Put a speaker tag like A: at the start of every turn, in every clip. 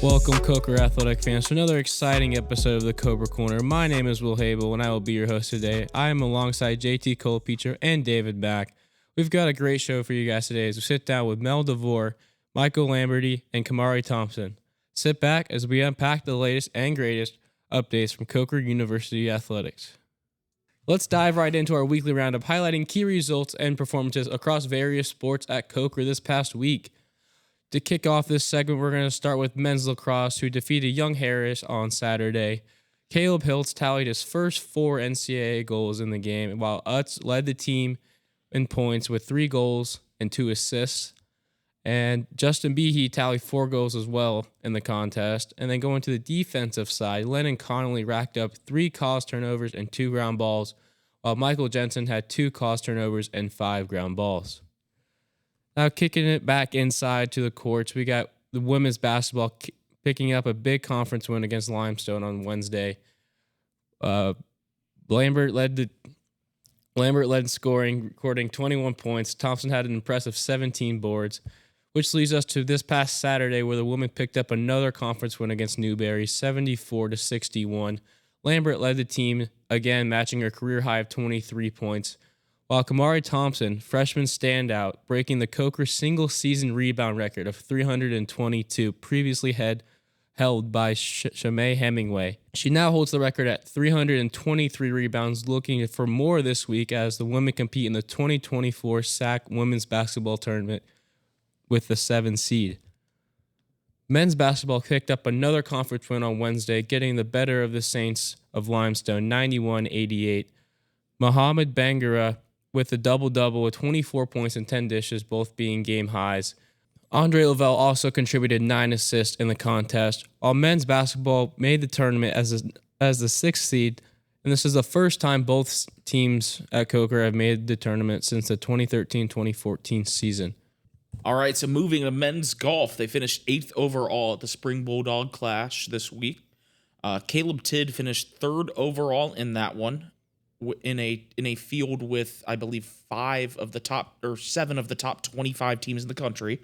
A: Welcome, Cobra Athletic fans, to another exciting episode of the Cobra Corner. My name is Will Habel, and I will be your host today. I am alongside JT Colpeacher and David Mack. We've got a great show for you guys today as we sit down with Mel DeVore, Michael Lamberti, and Kamari Thompson. Sit back as we unpack the latest and greatest updates from Cobra University Athletics. Let's dive right into our weekly roundup, highlighting key results and performances across various sports at Cobra this past week. To kick off this segment, we're going to start with men's lacrosse, who defeated Young Harris on Saturday. Caleb Hiltz tallied his first 4 NCAA goals in the game, while Utz led the team in points with 3 goals and 2 assists. And Justin Behe tallied 4 goals as well in the contest. And then going to the defensive side, Lennon Connolly racked up 3 cause turnovers and 2 ground balls, while Michael Jensen had 2 cause turnovers and 5 ground balls. Now, kicking it back inside to the courts, we got the women's basketball picking up a big conference win against Limestone on Wednesday. Lambert led in scoring, recording 21 points. Thompson had an impressive 17 boards, which leads us to this past Saturday, where the women picked up another conference win against Newberry, 74-61. Lambert led the team, again matching her career high of 23 points. While Kamari Thompson, freshman standout, breaking the Cobra single-season rebound record of 322, previously held by Shamay Hemingway. She now holds the record at 323 rebounds, looking for more this week as the women compete in the 2024 SAC Women's Basketball Tournament with the 7 seed. Men's basketball picked up another conference win on Wednesday, getting the better of the Saints of Limestone, 91-88. Mohamed Bangura with a double-double with 24 points and 10 dishes, both being game highs. Andre Lavelle also contributed 9 assists in the contest, while men's basketball made the tournament as the 6th seed, and this is the first time both teams at Cobra have made the tournament since the 2013-2014 season.
B: All right, so moving to men's golf, they finished 8th overall at the Spring Bulldog Clash this week. Caleb Tidd finished 3rd overall in that one, in a field with, I believe, 7 of the top 25 teams in the country,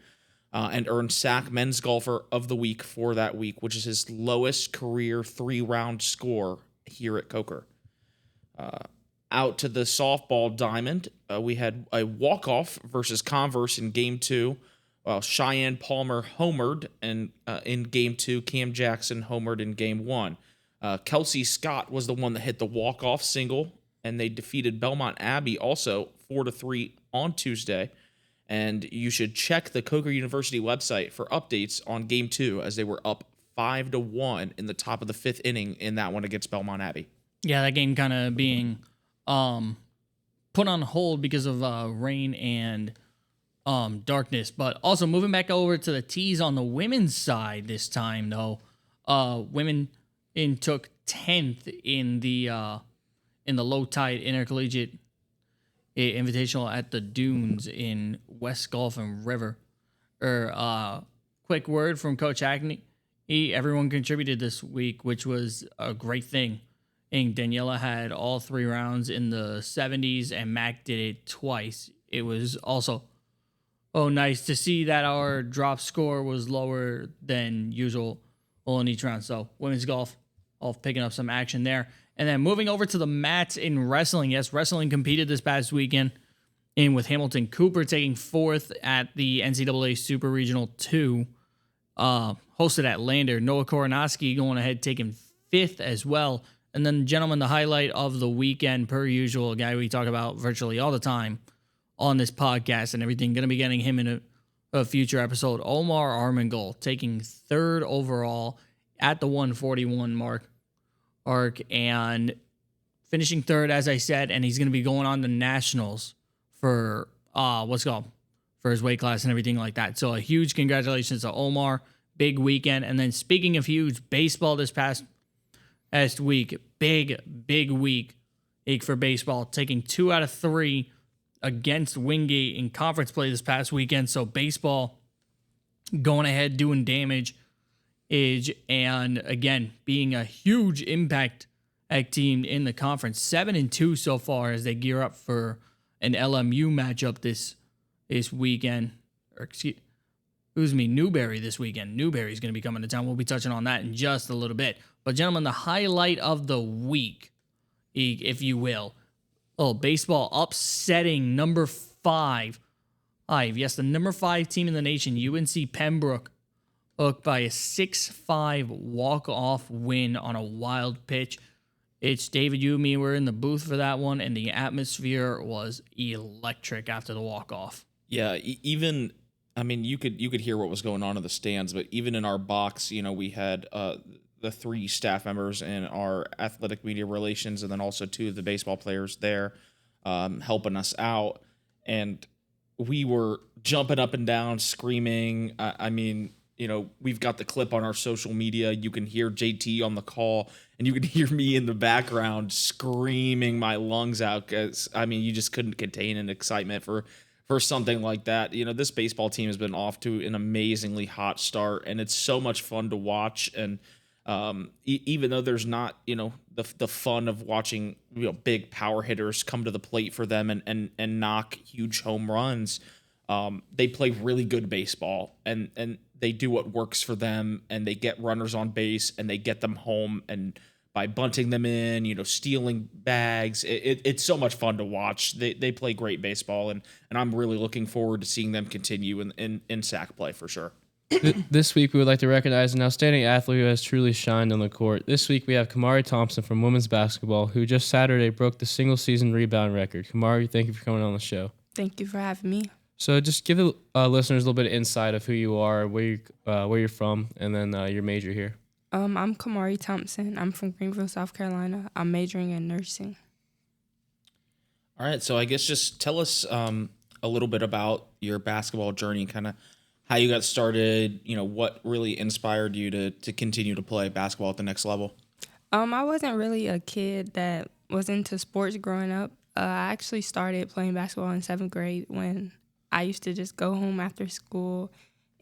B: and earned SAC Men's Golfer of the Week for that week, which is his lowest career 3-round score here at Cobra. Out to the softball diamond, we had a walk-off versus Converse in Game 2, while Cheyenne Palmer homered, and in Game 2, Cam Jackson homered in Game 1. Kelsey Scott was the one that hit the walk-off single, and they defeated Belmont Abbey also 4-3 on Tuesday. And you should check the Cobra University website for updates on Game 2, as they were up 5-1 in the top of the 5th inning in that one against Belmont Abbey.
C: Yeah, that game kind of being put on hold because of rain and darkness. But also moving back over to the tees on the women's side this time, though, women took 10th in the low tide intercollegiate invitational at the Dunes in West Gulf and River. Quick word from Coach Hackney. Everyone contributed this week, which was a great thing. And Daniela had all 3 rounds in the 70s, and Mac did it twice. It was also nice to see that our drop score was lower than usual in each round. So women's golf, all picking up some action there. And then moving over to the mats in wrestling. Yes, wrestling competed this past weekend, in with Hamilton Cooper taking 4th at the NCAA Super Regional 2, hosted at Lander. Noah Koronoski going ahead taking 5th as well. And then, gentlemen, the highlight of the weekend, per usual, a guy we talk about virtually all the time on this podcast and everything. Going to be getting him in a future episode. Omar Armengol taking 3rd overall at the 141 mark. And finishing 3rd, as I said, and he's going to be going on to nationals for for his weight class and everything like that. So a huge congratulations to Omar. Big weekend. And then speaking of huge, baseball this past week, big week for baseball, taking 2 out of 3 against Wingate in conference play this past weekend. So baseball going ahead, doing damage. And again, being a huge impact team in the conference, 7-2 so far as they gear up for an LMU matchup this weekend. Newberry this weekend. Newberry's going to be coming to town. We'll be touching on that in just a little bit. But gentlemen, the highlight of the week, if you will, baseball upsetting number 5. Yes, the number 5 team in the nation, UNC Pembroke, hooked by a 6-5 walk-off win on a wild pitch. It's David, you and me were in the booth for that one, and the atmosphere was electric after the walk-off.
B: Yeah, even, I mean, you could hear what was going on in the stands, but even in our box, we had the 3 staff members in our athletic media relations, and then also 2 of the baseball players there helping us out, and we were jumping up and down, screaming. I mean, we've got the clip on our social media. You can hear JT on the call, and you can hear me in the background screaming my lungs out because, I mean, you just couldn't contain an excitement for something like that. This baseball team has been off to an amazingly hot start, and it's so much fun to watch. And even though there's not, the fun of watching, big power hitters come to the plate for them and knock huge home runs, they play really good baseball, and they do what works for them, and they get runners on base and they get them home, and by bunting them in, stealing bags, it's so much fun to watch. They play great baseball, and I'm really looking forward to seeing them continue in sack play for sure.
A: This week, we would like to recognize an outstanding athlete who has truly shined on the court. This week, we have Kamari Thompson from women's basketball, who just Saturday broke the single-season rebound record. Kamari, thank you for coming on the show.
D: Thank you for having me.
A: So just give the listeners a little bit of insight of who you are, where you're from, and then your major here.
D: I'm Kamari Thompson. I'm from Greenville, South Carolina. I'm majoring in nursing.
B: All right, so I guess just tell us a little bit about your basketball journey, kind of how you got started, what really inspired you to continue to play basketball at the next level.
D: I wasn't really a kid that was into sports growing up. I actually started playing basketball in 7th grade when I used to just go home after school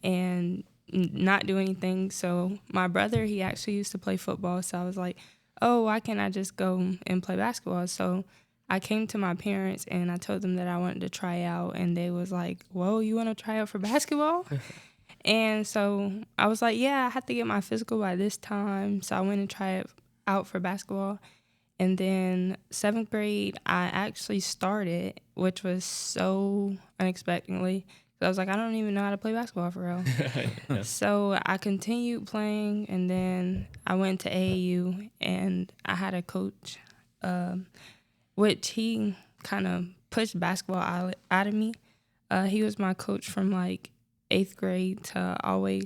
D: and not do anything. So my brother, he actually used to play football. So I was like, oh, why can't I just go and play basketball? So I came to my parents and I told them that I wanted to try out. And they was like, whoa, you want to try out for basketball? And so I was like, yeah, I have to get my physical by this time. So I went and tried it out for basketball. And then 7th grade, I actually started, which was so unexpectedly. So I was like, I don't even know how to play basketball for real.
A: Yeah.
D: So I continued playing, and then I went to AAU, and I had a coach, which he kind of pushed basketball out of me. He was my coach from like 8th grade to all the way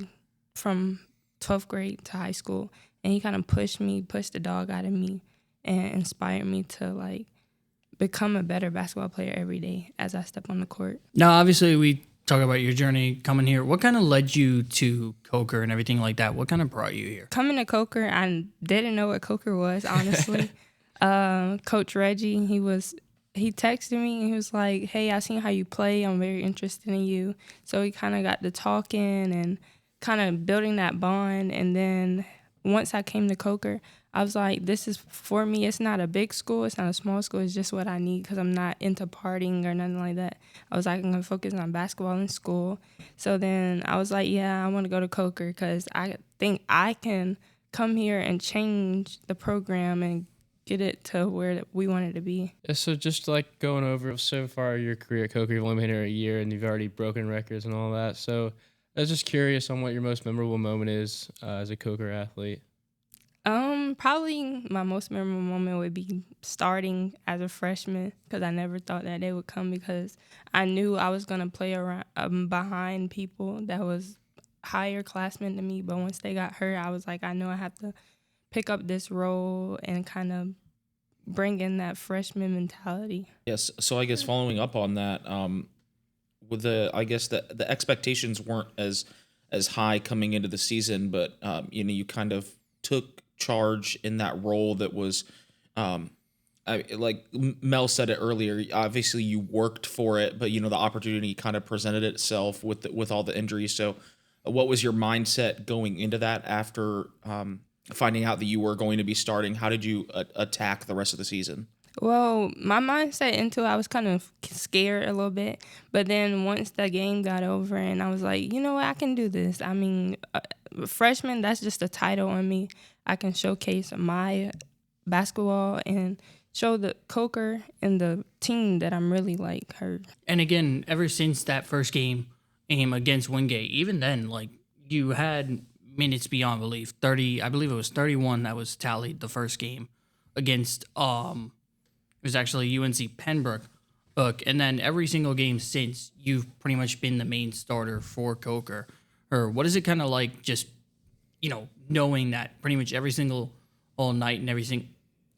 D: from 12th grade to high school. And he kind of pushed the dog out of me, and inspired me to like become a better basketball player every day as I step on the court.
C: Now, obviously, we talk about your journey coming here. What kind of led you to Coker and everything like that? What kind of brought you here?
D: Coming to Coker, I didn't know what Coker was, honestly. Coach Reggie, he texted me and he was like, hey, I seen how you play. I'm very interested in you. So we kind of got to talking and kind of building that bond. And then once I came to Coker, I was like, this is for me. It's not a big school. It's not a small school. It's just what I need because I'm not into partying or nothing like that. I was like, I'm going to focus on basketball in school. So then I was like, yeah, I want to go to Coker because I think I can come here and change the program and get it to where we want it to be.
A: Yeah, so just like going over so far your career at Coker, you've only been here a year and you've already broken records and all that. So I was just curious on what your most memorable moment is as a Coker athlete.
D: Probably my most memorable moment would be starting as a freshman because I never thought that day would come because I knew I was going to play around behind people that was higher classmen than me. But once they got hurt, I was like, I know I have to pick up this role and kind of bring in that freshman mentality.
B: Yes. So I guess following up on that, with the expectations weren't as high coming into the season, but you kind of took charge in that role that was, like Mel said it earlier. Obviously, you worked for it, but the opportunity kind of presented itself with all the injuries. So, what was your mindset going into that after finding out that you were going to be starting? How did you attack the rest of the season?
D: Well, my mindset into it, I was kind of scared a little bit. But then once the game got over and I was like, you know what, I can do this. I mean, freshman, that's just a title on me. I can showcase my basketball and show the Coker and the team that I'm really like her.
C: And again, ever since that first game against Wingate, even then, like, you had minutes beyond belief. 30, I believe it was 31 that was tallied the first game against it was actually UNC Pembroke. And then every single game since, you've pretty much been the main starter for Coker. Or what is it kind of like, just, knowing that pretty much every single all night and everything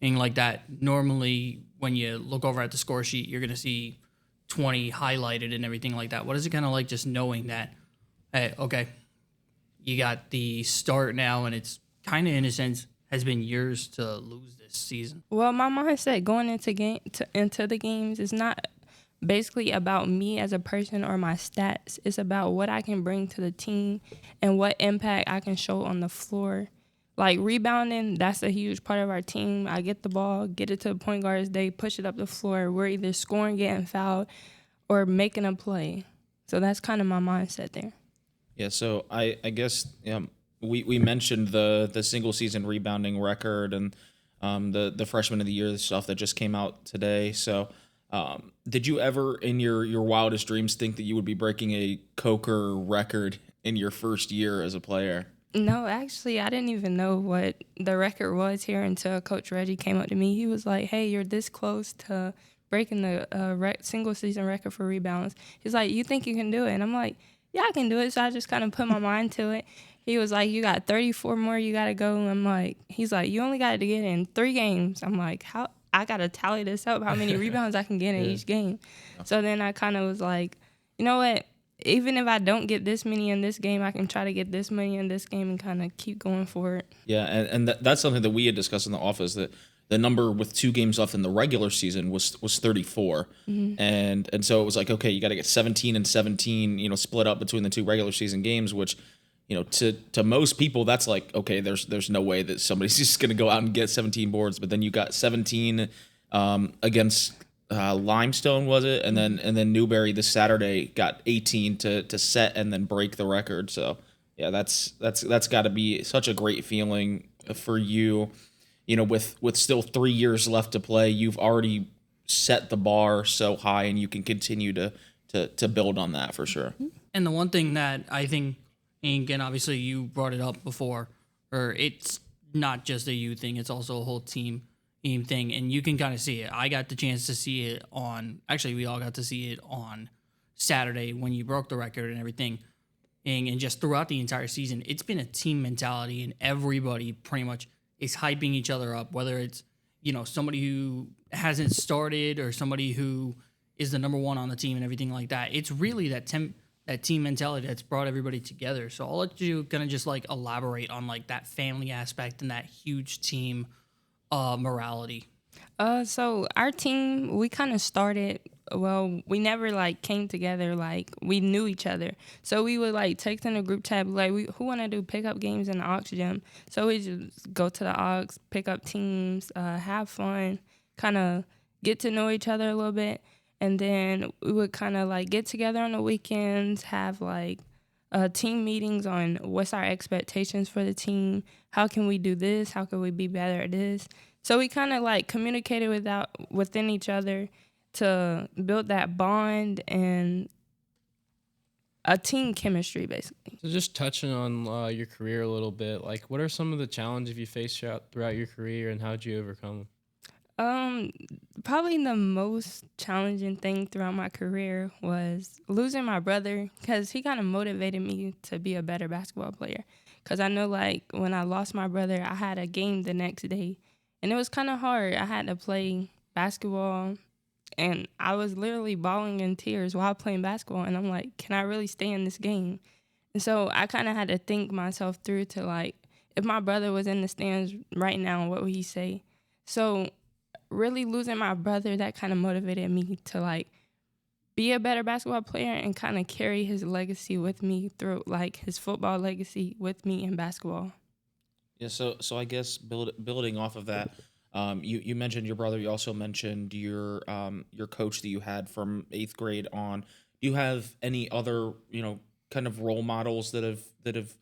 C: like that? Normally, when you look over at the score sheet, you're going to see 20 highlighted and everything like that. What is it kind of like just knowing that, hey, okay, you got the start now, and it's kind of, in a sense, has been yours to lose this season?
D: Well, my mindset going into the games is not basically about me as a person or my stats. It's about what I can bring to the team and what impact I can show on the floor. Like rebounding, that's a huge part of our team. I get the ball, get it to the point guards, they push it up the floor. We're either scoring, getting fouled, or making a play. So that's kind of my mindset there.
B: Yeah, so I guess we mentioned the single season rebounding record and the freshman of the year stuff that just came out today. So did you ever in your wildest dreams think that you would be breaking a Coker record in your first year as a player?
D: No, actually, I didn't even know what the record was here until Coach Reggie came up to me. He was like, hey, you're this close to breaking the single season record for rebounds. He's like, you think you can do it? And I'm like, yeah, I can do it. So I just kind of put my mind to it. He was like, you got 34 more you got to go. And I'm like, he's like, you only got to get in 3 games. I'm like, how? I got to tally this up, how many rebounds I can get in each game. So then I kind of was like, you know what? Even if I don't get this many in this game, I can try to get this many in this game and kind of keep going for it.
B: Yeah, and that's something that we had discussed in the office, that the number with 2 games left in the regular season was 34. Mm-hmm. And so it was like, okay, you got to get 17 and 17, split up between the 2 regular season games, which, to most people, that's like, okay, there's no way that somebody's just going to go out and get 17 boards. But then you got 17 against Limestone, was it? And then Newberry this Saturday got 18 to set and then break the record. So yeah, that's got to be such a great feeling for you. With still 3 years left to play, you've already set the bar so high, and you can continue to build on that for sure.
C: And the one thing that I think, and again, obviously you brought it up before, or it's not just a you thing, it's also a whole team thing, and you can kind of see it. I got the chance to see it actually we all got to see it on Saturday when you broke the record and everything. And just throughout the entire season, it's been a team mentality, and everybody pretty much is hyping each other up, whether it's, somebody who hasn't started or somebody who is the number one on the team and everything like that. It's really that team mentality that's brought everybody together. So I'll let you kind of just like elaborate on like that family aspect and that huge team morality.
D: So our team, we kind of started, we never like came together, like we knew each other. So we would like text in a group chat, like who want to do pickup games in the aux gym? So we just go to the aux, pick up teams, have fun, kind of get to know each other a little bit. And then we would kind of like get together on the weekends, have like team meetings on what's our expectations for the team. How can we do this? How can we be better at this? So we kind of like communicated within each other to build that bond and a team chemistry, basically.
A: So just touching on your career a little bit, like what are some of the challenges you faced throughout your career, and how did you overcome them?
D: Probably the most challenging thing throughout my career was losing my brother, because he kind of motivated me to be a better basketball player. Because I know, like, when I lost my brother, I had a game the next day, and it was kind of hard. I had to play basketball, and I was literally bawling in tears while playing basketball, and I'm like, can I really stay in this game? And so I kind of had to think myself through to, like, if my brother was in the stands right now, what would he say? So really losing my brother, that kind of motivated me to like be a better basketball player and kind of carry his legacy with me through, like his football legacy with me in basketball.
B: Yeah, so I guess building off of that, You mentioned your brother. You also mentioned your coach that you had from 8th grade on. Do you have any other kind of role models that have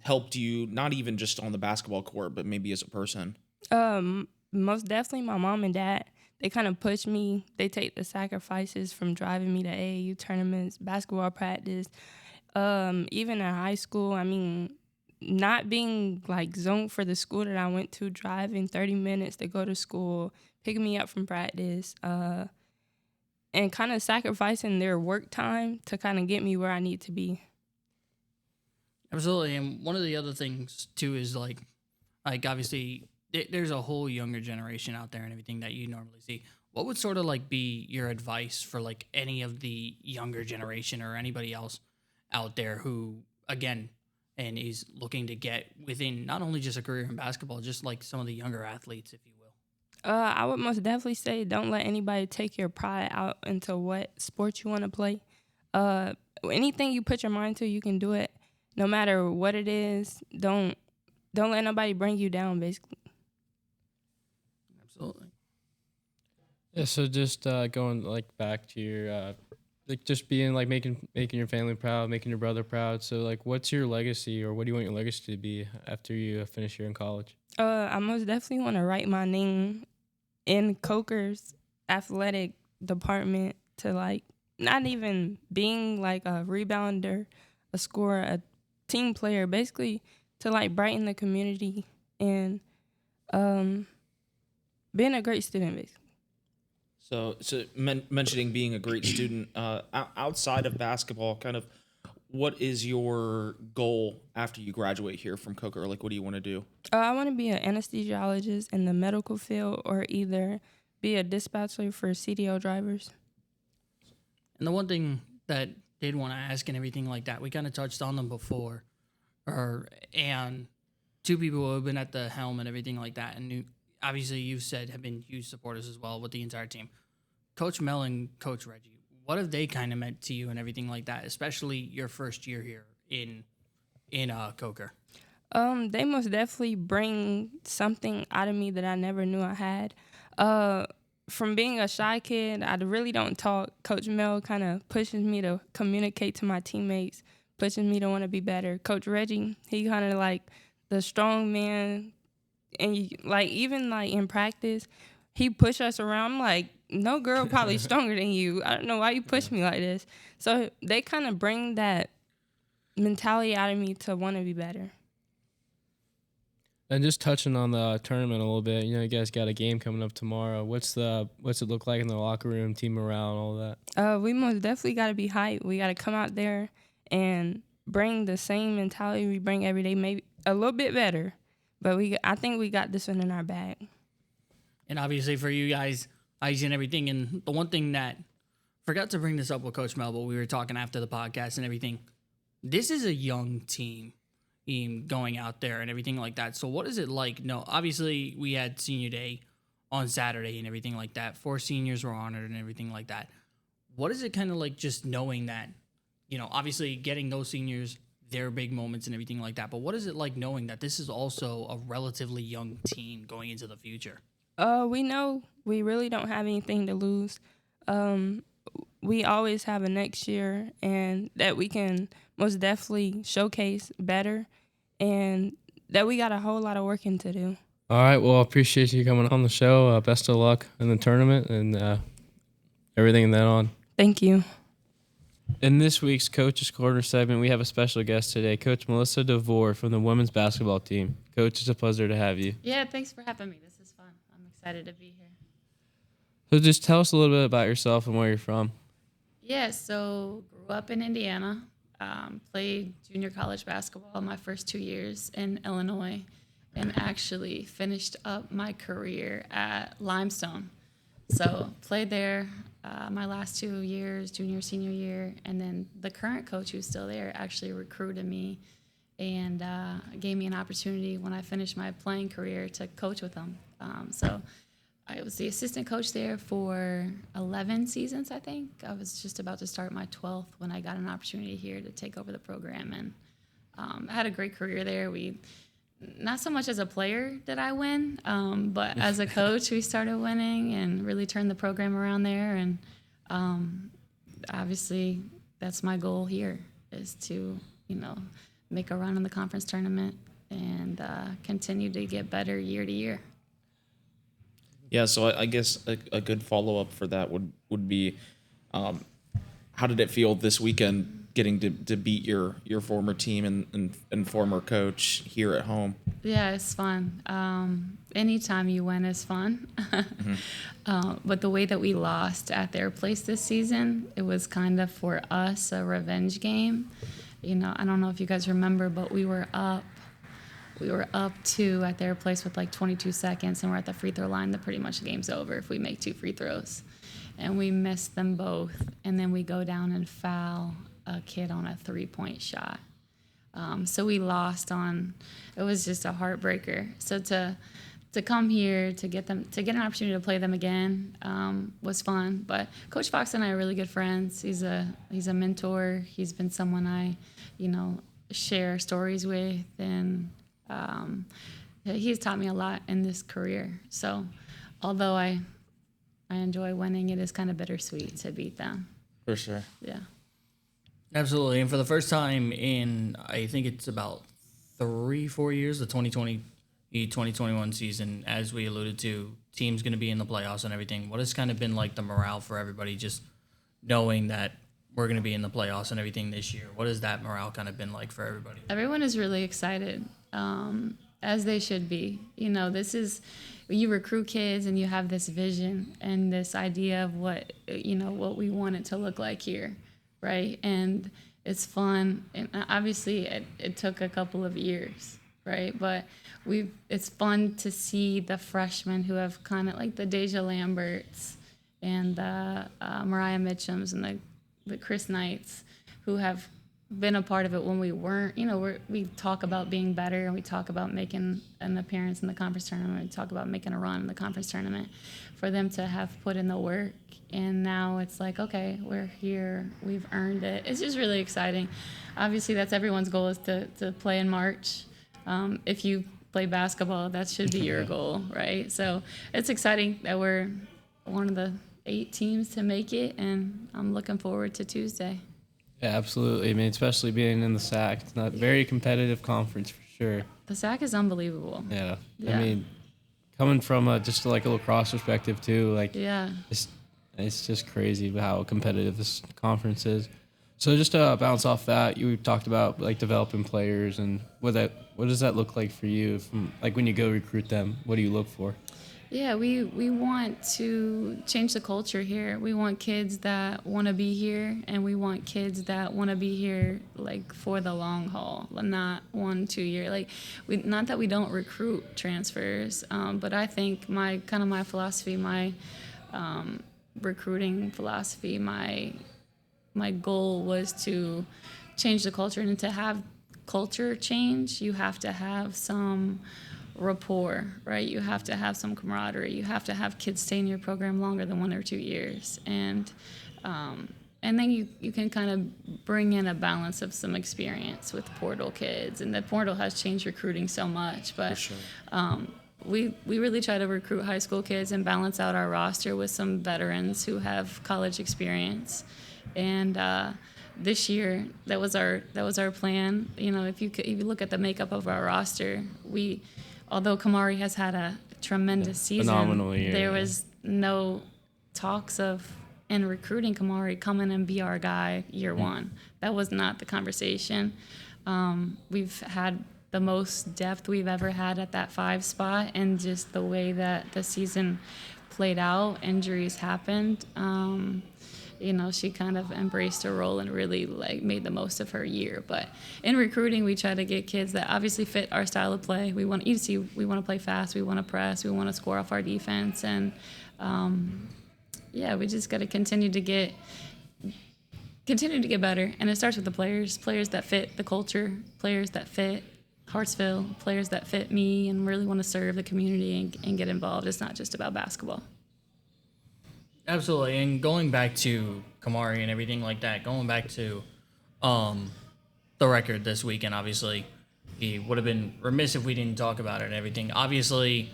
B: helped you, not even just on the basketball court, but maybe as a person?
D: Most definitely my mom and dad. They kind of push me. They take the sacrifices from driving me to AAU tournaments, basketball practice. Even in high school, I mean, not being like zoned for the school that I went to, driving 30 minutes to go to school, picking me up from practice, and kind of sacrificing their work time to kind of get me where I need to be.
C: Absolutely. And one of the other things too is like obviously there's a whole younger generation out there and everything that you normally see. What would sort of like be your advice for like any of the younger generation or anybody else out there who, again, and is looking to get within not only just a career in basketball, just like some of the younger athletes, if you will?
D: I would most definitely say don't let anybody take your pride out into what sport you want to play. Anything you put your mind to, you can do it. No matter what it is, don't let nobody bring you down, basically.
C: Absolutely.
A: Yeah, so just going like back to your like just being like making your family proud, making your brother proud. So like, what's your legacy, or what do you want your legacy to be after you finish here in college?
D: I most definitely want to write my name in Coker's athletic department to like not even being like a rebounder, a scorer, a team player, basically to like brighten the community and being a great student, basically.
B: So mentioning being a great student, outside of basketball, kind of, what is your goal after you graduate here from Coker? Like, what do you want to do?
D: I want to be an anesthesiologist in the medical field, or either be a dispatcher for CDL drivers.
C: And the one thing that they'd want to ask and everything like that, we kind of touched on them before, and two people who have been at the helm and everything like that, and obviously you said have been huge supporters as well with the entire team. Coach Mel and Coach Reggie, what have they kind of meant to you and everything like that, especially your first year here in Coker?
D: They most definitely bring something out of me that I never knew I had. From being a shy kid, I really don't talk. Coach Mel kind of pushes me to communicate to my teammates, pushes me to want to be better. Coach Reggie, he kind of like the strong man, and like even like in practice, he push us around. I'm like, no girl probably stronger than you. I don't know why you push me like this. So they kind of bring that mentality out of me to want to be better.
A: And just touching on the tournament a little bit, you guys got a game coming up tomorrow. What's it look like in the locker room, team morale, and all that?
D: We most definitely got to be hyped. We got to come out there and bring the same mentality we bring every day, maybe a little bit better. But I think we got this one in our bag.
C: And obviously for you guys, ice and everything. And the one thing that forgot to bring this up with Coach Mel, but we were talking after the podcast and everything. This is a young team going out there and everything like that. So what is it like? No, obviously we had senior day on Saturday and everything like that. 4 seniors were honored and everything like that. What is it kind of like just knowing that, obviously getting those seniors, their big moments and everything like that. But what is it like knowing that this is also a relatively young team going into the future?
D: We know we really don't have anything to lose. We always have a next year, and that we can most definitely showcase better, and that we got a whole lot of working to do.
A: All right. Well, I appreciate you coming on the show. Best of luck in the tournament and everything then on.
D: Thank you.
A: In this week's Coach's Corner segment, we have a special guest today, Coach Mel DeVore from the women's basketball team. Coach, it's a pleasure to have you.
E: Yeah, thanks for having me. This is fun. I'm excited to be here.
A: So just tell us a little bit about yourself and where you're from.
E: Yeah, so grew up in Indiana, played junior college basketball my first 2 years in Illinois, and actually finished up my career at Limestone. So played there my last 2 years, junior, senior year, and then the current coach who's still there actually recruited me and gave me an opportunity when I finished my playing career to coach with them. So I was the assistant coach there for 11 seasons, I think. I was just about to start my 12th when I got an opportunity here to take over the program, and I had a great career there. We not so much as a player did I win, but as a coach, we started winning and really turned the program around there. And obviously, that's my goal here, is to, make a run in the conference tournament and continue to get better year to year.
B: Yeah, so I guess a good follow-up for that would be, how did it feel this weekend getting to beat your former team and former coach here at home?
E: Yeah, it's fun. Anytime you win is fun. But the way that we lost at their place this season, it was kind of for us a revenge game. I don't know if you guys remember, but we were up 2 at their place with like 22 seconds, and we're at the free throw line. That pretty much the game's over if we make 2 free throws. And we missed them both, and then we go down and foul a kid on a 3-point shot. So we lost on. It was just a heartbreaker. So to come here to get an opportunity to play them again was fun. But Coach Fox and I are really good friends. He's a mentor. He's been someone I, share stories with, and he's taught me a lot in this career. So although I enjoy winning, it is kind of bittersweet to beat them.
B: For sure.
E: Yeah.
C: Absolutely. And for the first time in, I think it's about 3-4 years, the 2020-2021 season, as we alluded to, team's going to be in the playoffs and everything. What has kind of been like the morale for everybody, just knowing that we're going to be in the playoffs and everything this year? What has that morale kind of been like for everybody?
E: Everyone is really excited, as they should be. This is, you recruit kids and you have this vision and this idea of what we want it to look like here, right? And it's fun. And obviously it took a couple of years, right? But it's fun to see the freshmen who have kind of like the Deja Lamberts and the Mariah Mitchums and the Chris Knights, who have been a part of it when we weren't. We talk about being better, and we talk about making an appearance in the conference tournament. We talk about making a run in the conference tournament. For them to have put in the work, and now it's like, okay, we're here, we've earned it. It's just really exciting. Obviously, that's everyone's goal, is to play in March. If you play basketball, that should be your goal, right? So it's exciting that we're one of the 8 teams to make it, and I'm looking forward to Tuesday.
A: Yeah, absolutely. I mean, especially being in the SAC. It's not a very competitive conference for sure.
E: The SAC is unbelievable.
A: Yeah.
E: Yeah.
A: I mean, coming from just like a lacrosse perspective too, like
E: Yeah.
A: it's just crazy how competitive this conference is. So just to bounce off that, you talked about like developing players, and what does that look like for you? Like when you go recruit them, what do you look for?
E: Yeah, we want to change the culture here. We want kids that want to be here, and we want kids that want to be here like for the long haul, not 1-2 year. Like, not that we don't recruit transfers, but I think my philosophy, my recruiting philosophy, my goal was to change the culture, and to have culture change, you have to have some rapport, right? You have to have some camaraderie. You have to have kids stay in your program longer than 1 or 2 years, and then you can kind of bring in a balance of some experience with portal kids. And the portal has changed recruiting so much, but
B: For sure.
E: we really try to recruit high school kids and balance out our roster with some veterans who have college experience. And this year, that was our plan. If you look at the makeup of our roster, although Kamari has had a tremendous season,
A: phenomenal year,
E: there was no talks of in recruiting Kamari come in and be our guy year one. That was not the conversation. We've had the most depth we've ever had at that 5 spot, and just the way that the season played out, injuries happened. She kind of embraced her role and really made the most of her year. But in recruiting, we try to get kids that obviously fit our style of play. We want to play fast, we want to press, we want to score off our defense, and we just got to continue to get better. And it starts with the players that fit the culture, players that fit Hartsville, players that fit me and really want to serve the community and get involved. It's not just about basketball.
C: Absolutely. And going back to Kamari and everything like that, going back to the record this weekend, obviously, It would have been remiss if we didn't talk about it and everything. Obviously,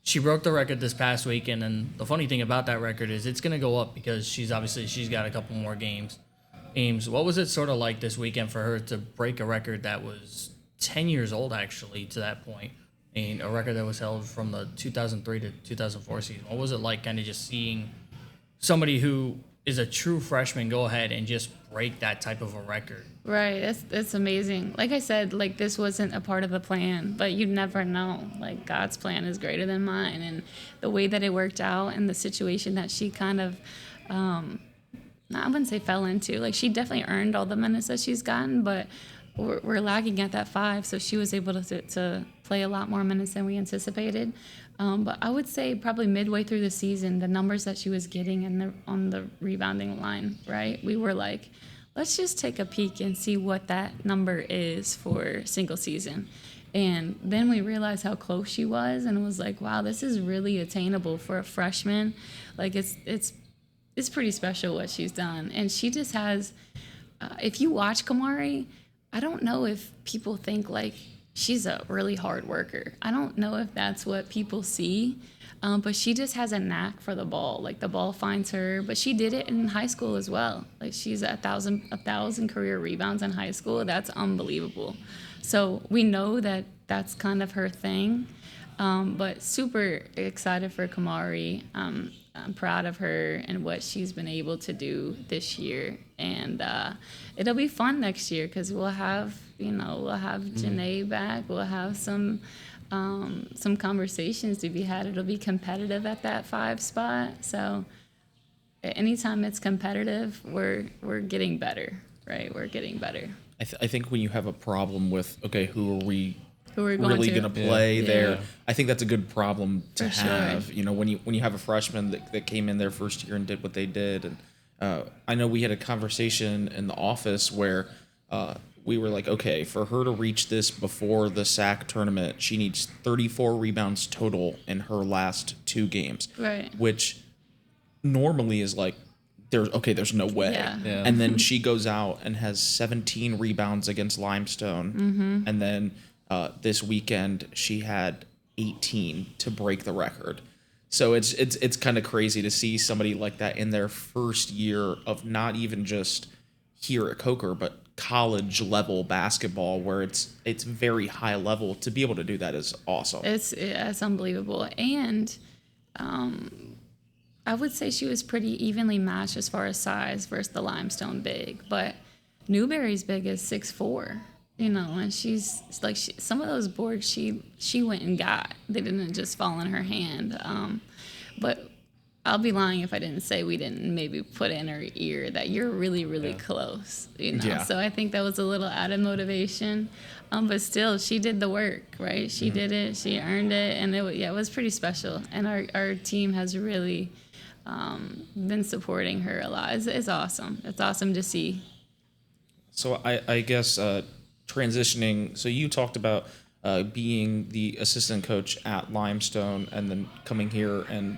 C: she broke the record this past week, and then the funny thing about that record is it's going to go up because she's got a couple more games. What was it sort of like this weekend for her to break a record that was 10 years old, actually, to that point? A record that was held from the 2003 to 2004 season. What was it like kind of just seeing somebody who is a true freshman go ahead and just break that type of a record?
E: Right, it's amazing. Like I said, like this wasn't a part of the plan, but you never know. Like God's plan is greater than mine, and the way that it worked out and the situation that she kind of, I wouldn't say fell into. Like she definitely earned all the minutes that she's gotten, but we're lagging at that 5, so she was able to play a lot more minutes than we anticipated. But I would say probably midway through the season, the numbers that she was getting on the rebounding line, right? We were like, let's just take a peek and see what that number is for single season. And then we realized how close she was, and it was like, wow, this is really attainable for a freshman. Like it's pretty special what she's done. And she just has, if you watch Kamari, I don't know if people think like she's a really hard worker. I don't know if that's what people see, but she just has a knack for the ball. Like the ball finds her, but she did it in high school as well. Like she's at 1,000 career rebounds in high school. That's unbelievable. So we know that that's kind of her thing, but super excited for Kamari. I'm proud of her and what she's been able to do this year, and it'll be fun next year because we'll have Janae back. We'll have some conversations to be had. It'll be competitive at that 5 spot. So anytime it's competitive, we're getting better, right? We're getting better.
B: I think when you have a problem with, okay, who are we
E: really
B: going to play there?
E: Yeah.
B: I think that's a good problem to
E: For
B: have.
E: sure.
B: You know, when you have a freshman that came in their first year and did what they did, and I know we had a conversation in the office where we were like, okay, for her to reach this before the SAC tournament, she needs 34 rebounds total in her last 2 games,
E: Right.
B: which normally is like, there's no way.
E: Yeah.
A: Yeah.
B: And then she goes out and has 17 rebounds against Limestone.
E: Mm-hmm.
B: And then this weekend she had 18 to break the record. So it's kind of crazy to see somebody like that in their first year of not even just here at Coker, but college level basketball where it's very high level. To be able to do that is awesome.
E: It's unbelievable. And I would say she was pretty evenly matched as far as size versus the Limestone big, but Newberry's big is 6'4", and she's like, some of those boards she went and got. They didn't just fall in her hand. But I'll be lying if I didn't say we didn't maybe put in her ear that you're really, really close,
B: Yeah.
E: So I think that was a little added motivation. But still, she did the work, right? She did it. She earned it. And it was pretty special. And our team has really been supporting her a lot. It's awesome. It's awesome to see.
B: So I guess transitioning. So you talked about being the assistant coach at Limestone and then coming here and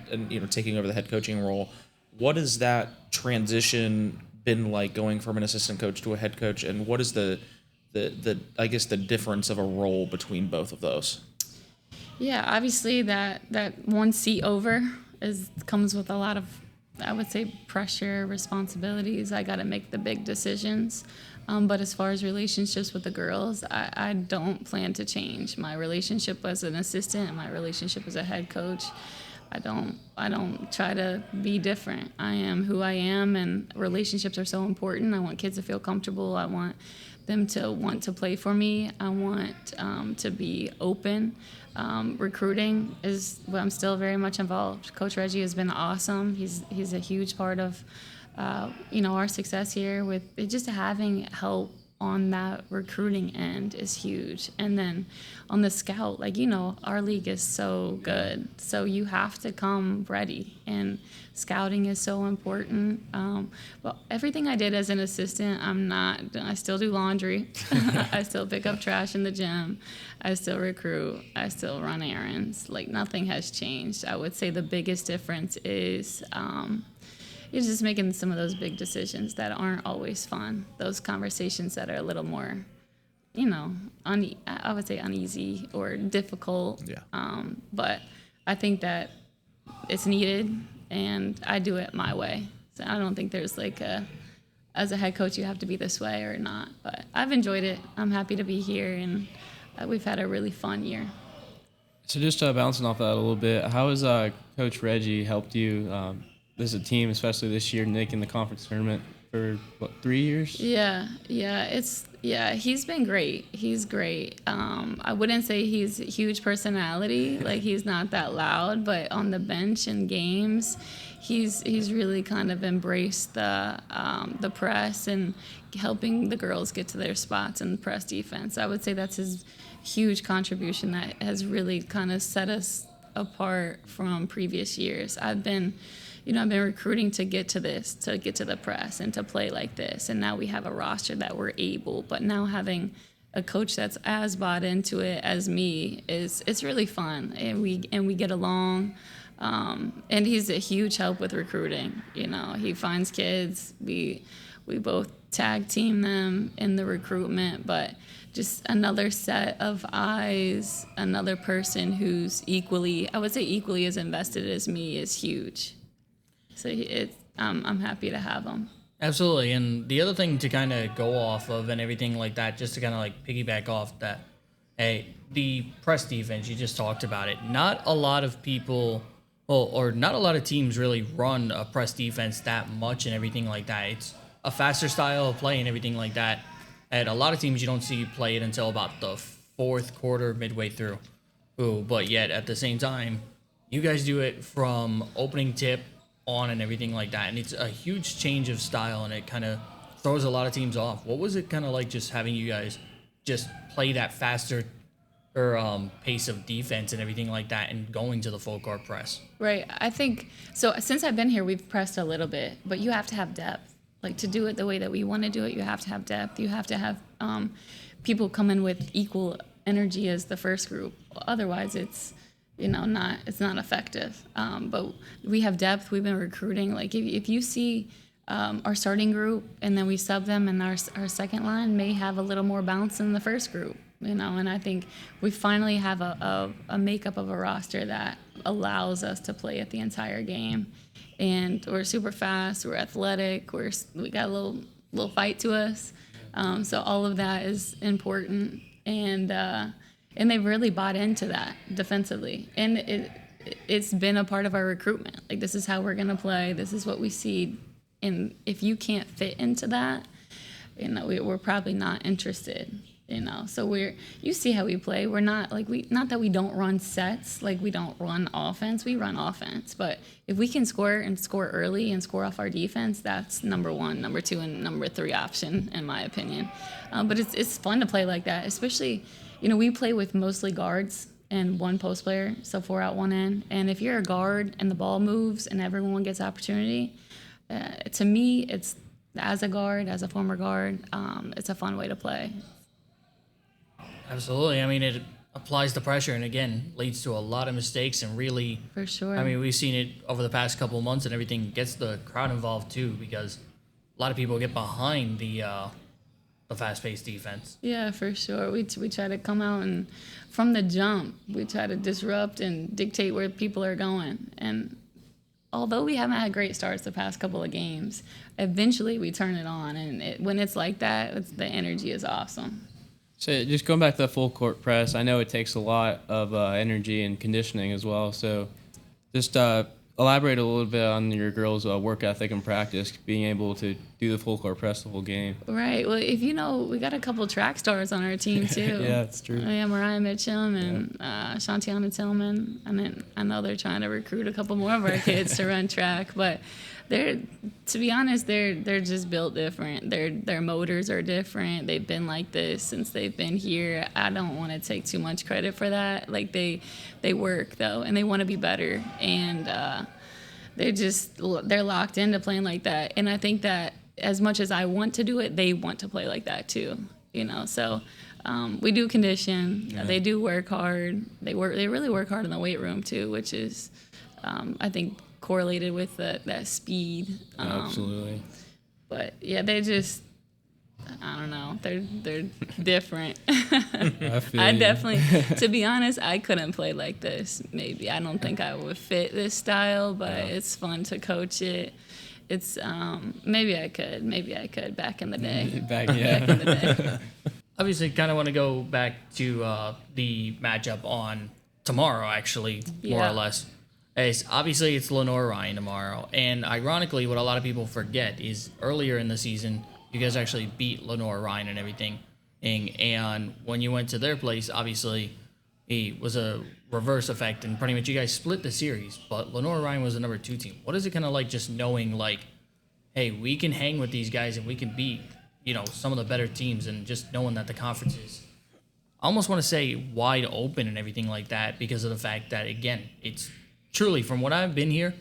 B: taking over the head coaching role. What has that transition been like, going from an assistant coach to a head coach, and what is the I guess the difference of a role between both of those?
E: Yeah, obviously that one seat over comes with a lot of, I would say, pressure, responsibilities. I got to make the big decisions. But as far as relationships with the girls, I don't plan to change my relationship as an assistant and my relationship as a head coach. I don't try to be different. I am who I am, and relationships are so important. I want kids to feel comfortable. I want them to want to play for me. I want to be open. Recruiting is where I'm still very much involved. Coach Reggie has been awesome. He's a huge part of our success here. With it, just having help on that recruiting end is huge. And then on the scout, our league is so good, so you have to come ready, and scouting is so important. Well, everything I did as an assistant, I still do laundry. I still pick up trash in the gym. I still recruit. I still run errands. Nothing has changed. I would say the biggest difference is it's just making some of those big decisions that aren't always fun. Those conversations that are a little more I would say uneasy or difficult.
B: Yeah.
E: But I think that it's needed, and I do it my way. So I don't think there's as a head coach, you have to be this way or not. But I've enjoyed it. I'm happy to be here, and we've had a really fun year.
A: So just bouncing off that a little bit, how has Coach Reggie helped you as a team, especially this year, making the conference tournament for 3 years?
E: Yeah, he's been great. He's great. I wouldn't say he's a huge personality, like he's not that loud, but on the bench and games, he's really kind of embraced the press and helping the girls get to their spots in the press defense. I would say that's his huge contribution that has really kind of set us apart from previous years. I've been recruiting to get to the press and to play like this. And now we have a roster that we're able, but now having a coach that's as bought into it as me it's really fun. And we get along. And he's a huge help with recruiting. He finds kids. We both tag team them in the recruitment, but just another set of eyes, another person who's equally as invested as me is huge. So I'm happy to have him.
C: Absolutely. And the other thing to kind of go off of and everything like that, just to kind of like piggyback off that, hey, the press defense, you just talked about it. Not a lot of people, or not a lot of teams really run a press defense that much and everything like that. It's a faster style of play and everything like that. And a lot of teams you don't see play it until about the fourth quarter, midway through. But yet at the same time, you guys do it from opening tip on and everything like that, and it's a huge change of style, and it kind of throws a lot of teams off. What was it kind of like just having you guys just play that faster or pace of defense and everything like that, and going to the full court press?
E: Right. I think so. Since I've been here, we've pressed a little bit, but you have to have depth. Like to do it the way that we want to do it, you have to have depth. You have to have people come in with equal energy as the first group. Otherwise, it's not effective. But we have depth. We've been recruiting. Like if you see our starting group and then we sub them, and our second line may have a little more bounce than the first group. And I think we finally have a makeup of a roster that allows us to play it the entire game. And we're super fast. We're athletic. We got a little fight to us. So all of that is important. And they've really bought into that defensively. And it's been a part of our recruitment. Like, this is how we're going to play. This is what we see. And if you can't fit into that, we're probably not interested. So you see how we play. We're not not that we don't run sets, like we don't run offense. We run offense. But if we can score early and score off our defense, that's number one, number two, and number three option, in my opinion. But it's fun to play like that, especially, we play with mostly guards and one post player, so 4 out, 1 in. And if you're a guard and the ball moves and everyone gets opportunity, to me, it's as a former guard, it's a fun way to play.
C: Absolutely. I mean, it applies the pressure and, again, leads to a lot of mistakes and really...
E: For sure.
C: I mean, we've seen it over the past couple of months, and everything gets the crowd involved, too, because a lot of people get behind the fast-paced defense.
E: Yeah, for sure. We try to come out, and from the jump, we try to disrupt and dictate where people are going. And although we haven't had great starts the past couple of games, eventually we turn it on. And when it's like that, the energy is awesome.
A: So just going back to the full court press, I know it takes a lot of energy and conditioning as well. So just elaborate a little bit on your girls' work ethic and practice, being able to do the full court press the whole game.
E: Right. Well, if we got a couple track stars on our team too.
A: Yeah, that's true.
E: Yeah, Mariah Mitchum and Shantiana Tillman. And then I know they're trying to recruit a couple more of our kids to run track, but to be honest, they're just built different. Their motors are different. They've been like this since they've been here. I don't want to take too much credit for that. Like they work though, and they want to be better, and they're locked into playing like that. And I think that as much as I want to do it, they want to play like that too. So we do condition.
A: Yeah.
E: They do work hard. They really work hard in the weight room too, which is I think correlated with that speed.
A: Absolutely.
E: But yeah, I don't know. They're different.
A: I feel
E: I
A: you.
E: definitely, to be honest, I couldn't play like this. Maybe I don't think I would fit this style, but it's fun to coach it. It's maybe I could back in the day.
A: Back in the day.
C: Obviously, kind of want to go back to the matchup on tomorrow, actually, more
E: Yeah.
C: or less. As obviously, it's Lenore Ryan tomorrow. And ironically, what a lot of people forget is earlier in the season, you guys actually beat Lenore Ryan and everything. And when you went to their place, obviously, it was a reverse effect. And pretty much you guys split the series. But Lenore Ryan was the number 2 team. What is it kind of like just knowing, like, hey, we can hang with these guys and we can beat, some of the better teams, and just knowing that the conference is, I almost want to say, wide open and everything like that, because of the fact that, again, it's truly, from what I've been here,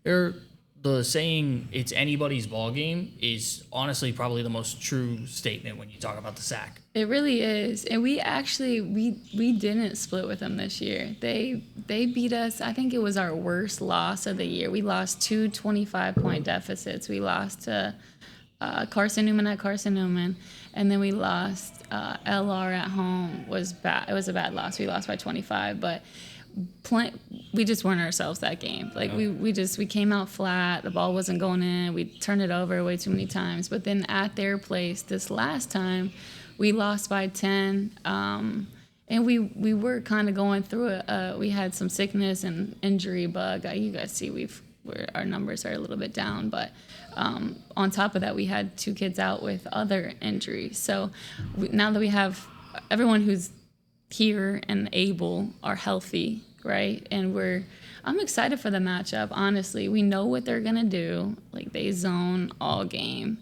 C: the saying it's anybody's ball game is honestly probably the most true statement when you talk about the SAC.
E: It really is. And we actually we didn't split with them this year. They beat us. I think it was our worst loss of the year. We lost 2 25-point deficits. We lost to Carson Newman at Carson Newman, and then we lost LR at home. Was bad. It was a bad loss. We lost by 25, but we just weren't ourselves that game. Like we came out flat. The ball wasn't going in. We turned it over way too many times. But then at their place this last time, we lost by 10. And we were kind of going through it. We had some sickness and injury bug. You guys see our numbers are a little bit down, but on top of that, we had 2 kids out with other injuries. So now that we have everyone who's here and able are healthy, right? And I'm excited for the matchup, honestly. We know what they're gonna do. Like, they zone all game.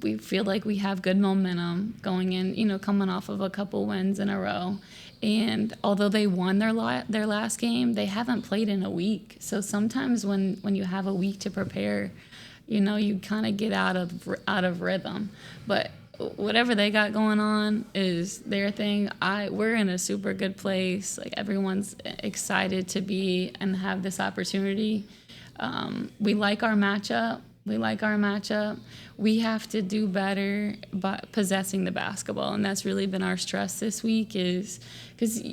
E: We feel like we have good momentum going in, coming off of a couple wins in a row. And although they won their last game, they haven't played in a week. So sometimes when you have a week to prepare, you kind of get out of rhythm. But whatever they got going on is their thing. We're in a super good place. Like, everyone's excited to be and have this opportunity. We like our matchup. We have to do better by possessing the basketball, and that's really been our stress this week. Is because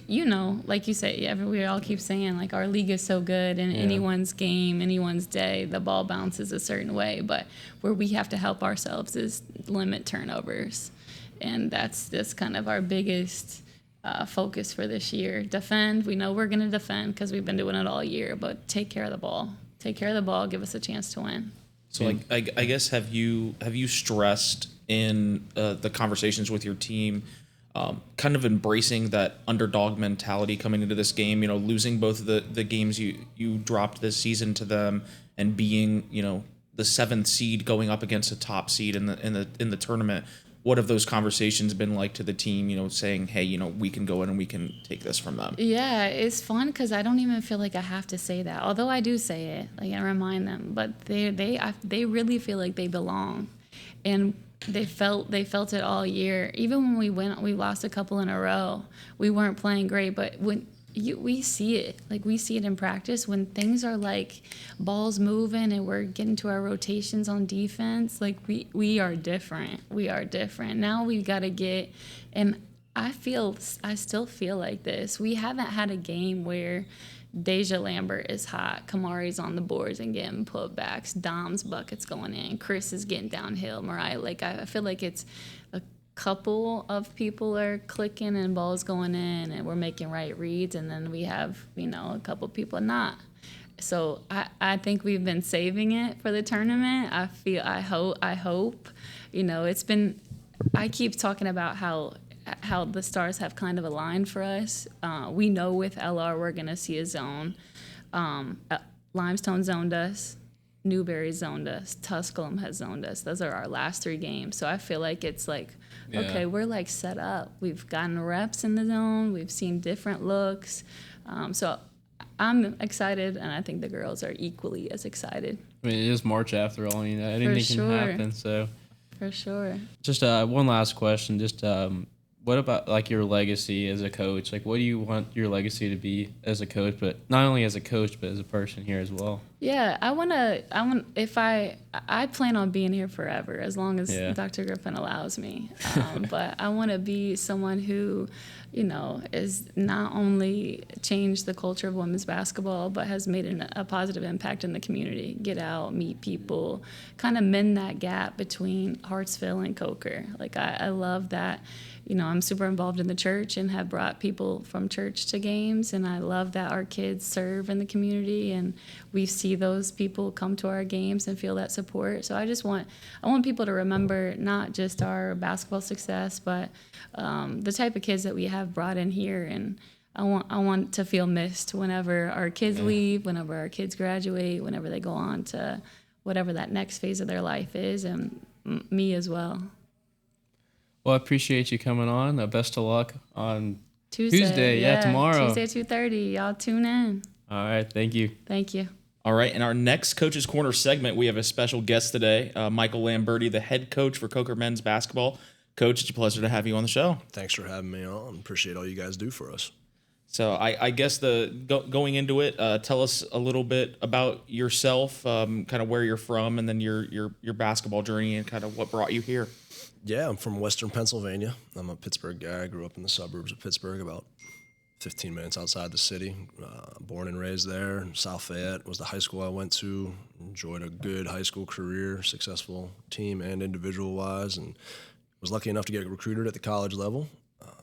E: like you say, we all keep saying, like, our league is so good, and anyone's game, anyone's day, the ball bounces a certain way. But where we have to help ourselves is limit turnovers, and that's kind of our biggest focus for this year. Defend. We know we're going to defend because we've been doing it all year, but take care of the ball. Give us a chance to win.
B: So I guess have you stressed in the conversations with your team, kind of embracing that underdog mentality coming into this game? Losing both of the games you dropped this season to them, and being the 7th seed going up against a top seed in the tournament. What have those conversations been like to the team? Saying, hey, we can go in and we can take this from them.
E: Yeah, it's fun because I don't even feel like I have to say that. Although I do say it, like, I remind them. But they really feel like they belong, and they felt it all year. Even when we lost a couple in a row, we weren't playing great. But we see it, like, we see it in practice when things are like balls moving and we're getting to our rotations on defense. Like, we are different. Now we've got to get, and I still feel like this. We haven't had a game where Deja Lambert is hot, Kamari's on the boards and getting putbacks, Dom's buckets going in, Chris is getting downhill, Mariah. Like, I feel like it's a couple of people are clicking and balls going in and we're making right reads, and then we have a couple people not. So I think we've been saving it for the tournament. I hope it's been, I keep talking about how the stars have kind of aligned for us. We know with LR we're gonna see a zone. Limestone zoned us, Newberry zoned us, Tusculum has zoned us. Those are our last 3 games. So I feel like it's like, okay, we're like set up. We've gotten reps in the zone. We've seen different looks. So I'm excited, and I think the girls are equally as excited.
A: I mean, it is March after all. Anything can happen. So
E: For sure.
A: just one last question. Just What about like your legacy as a coach? Like, what do you want your legacy to be as a coach, but not only as a coach, but as a person here as well?
E: Yeah, I plan on being here forever as long as Dr. Griffin allows me. But I want to be someone who, is not only changed the culture of women's basketball, but has made a positive impact in the community. Get out, meet people, kind of mend that gap between Hartsville and Coker. Like I love that. I'm super involved in the church and have brought people from church to games, and I love that our kids serve in the community and we see those people come to our games and feel that support. So I want people to remember not just our basketball success, but the type of kids that we have brought in here, and I want to feel missed whenever our kids leave, whenever our kids graduate, whenever they go on to whatever that next phase of their life is, and me as well.
A: Well, I appreciate you coming on. Best of luck on
E: Tuesday.
A: Yeah, tomorrow.
E: Tuesday, 2:30. Y'all tune in.
A: All right. Thank you.
E: Thank you.
B: All right, in our next Coach's Corner segment, we have a special guest today, Michael Lamberti, the head coach for Coker men's basketball. Coach, it's a pleasure to have you on the show.
F: Thanks for having me on. Appreciate all you guys do for us.
B: So I guess going into it, tell us a little bit about yourself, kind of where you're from, and then your basketball journey and kind of what brought you here.
F: Yeah, I'm from Western Pennsylvania. I'm a Pittsburgh guy. I grew up in the suburbs of Pittsburgh, about 15 minutes outside the city. Born and raised there. South Fayette was the high school I went to. Enjoyed a good high school career, successful team and individual-wise, and was lucky enough to get recruited at the college level.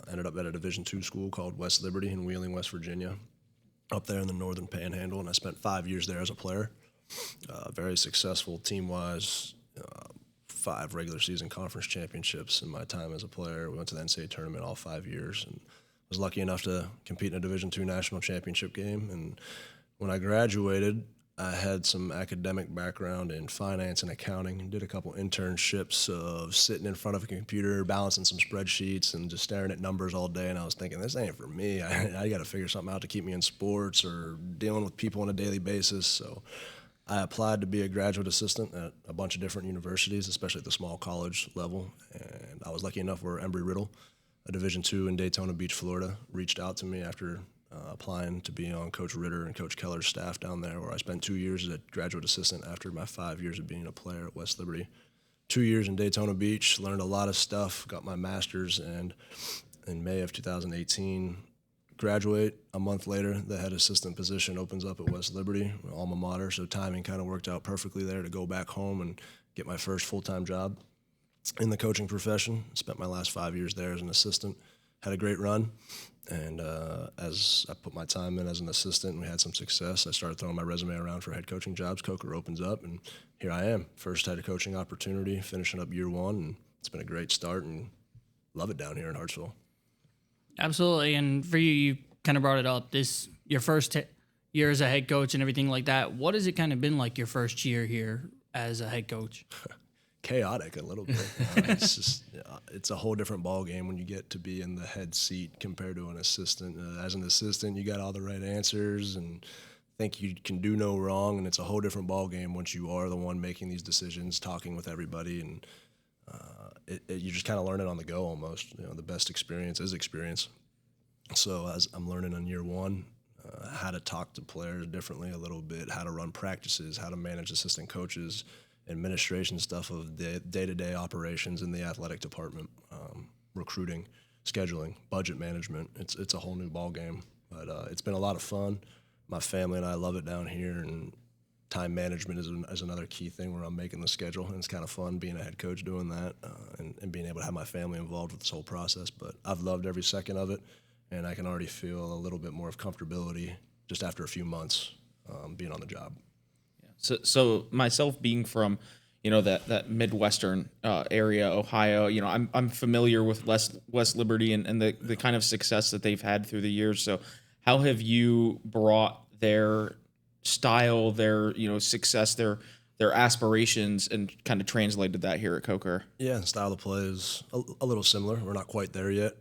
F: Ended up at a Division II school called West Liberty in Wheeling, West Virginia, up there in the northern panhandle, and I spent 5 years there as a player. Very successful team-wise, 5 regular season conference championships in my time as a player. We went to the NCAA tournament all 5 years and was lucky enough to compete in a Division II national championship game. And when I graduated, I had some academic background in finance and accounting and did a couple internships of sitting in front of a computer, balancing some spreadsheets and just staring at numbers all day. And I was thinking, this ain't for me. I got to figure something out to keep me in sports or dealing with people on a daily basis. So I applied to be a graduate assistant at a bunch of different universities, especially at the small college level. And I was lucky enough where Embry-Riddle, a Division II in Daytona Beach, Florida, reached out to me after applying to be on Coach Ritter and Coach Keller's staff down there, where I spent 2 years as a graduate assistant after my 5 years of being a player at West Liberty. 2 years in Daytona Beach, learned a lot of stuff, got my master's, and in May of 2018, graduate. A month later, the head assistant position opens up at West Liberty, alma mater, so timing kind of worked out perfectly there to go back home and get my first full-time job in the coaching profession. Spent my last 5 years there as an assistant. Had a great run, and as I put my time in as an assistant and we had some success, I started throwing my resume around for head coaching jobs. Coker opens up, and here I am. First head coaching opportunity, finishing up year one, and it's been a great start, and love it down here in Hartsville.
C: Absolutely, and for you, you kind of brought it up. Your first year as a head coach and everything like that. What has it kind of been like your first year here as a head coach?
F: Chaotic a little bit. It's a whole different ball game when you get to be in the head seat compared to an assistant. As an assistant, you got all the right answers and think you can do no wrong, and it's a whole different ball game once you are the one making these decisions, talking with everybody, and you just kind of learn it on the go almost. The best experience is experience. So as I'm learning on year one, how to talk to players differently a little bit, how to run practices, how to manage assistant coaches, administration stuff of the day-to-day operations in the athletic department, recruiting, scheduling, budget management. It's a whole new ball game, but it's been a lot of fun. My family and I love it down here, and time management is another key thing where I'm making the schedule, and it's kind of fun being a head coach doing that and being able to have my family involved with this whole process. But I've loved every second of it, and I can already feel a little bit more of comfortability just after a few months being on the job.
B: So myself being from, that Midwestern area, Ohio, I'm familiar with West Liberty and the kind of success that they've had through the years. So how have you brought their style, their success, their aspirations, and kind of translated that here at Coker?
F: Yeah, the style of play is a little similar. We're not quite there yet.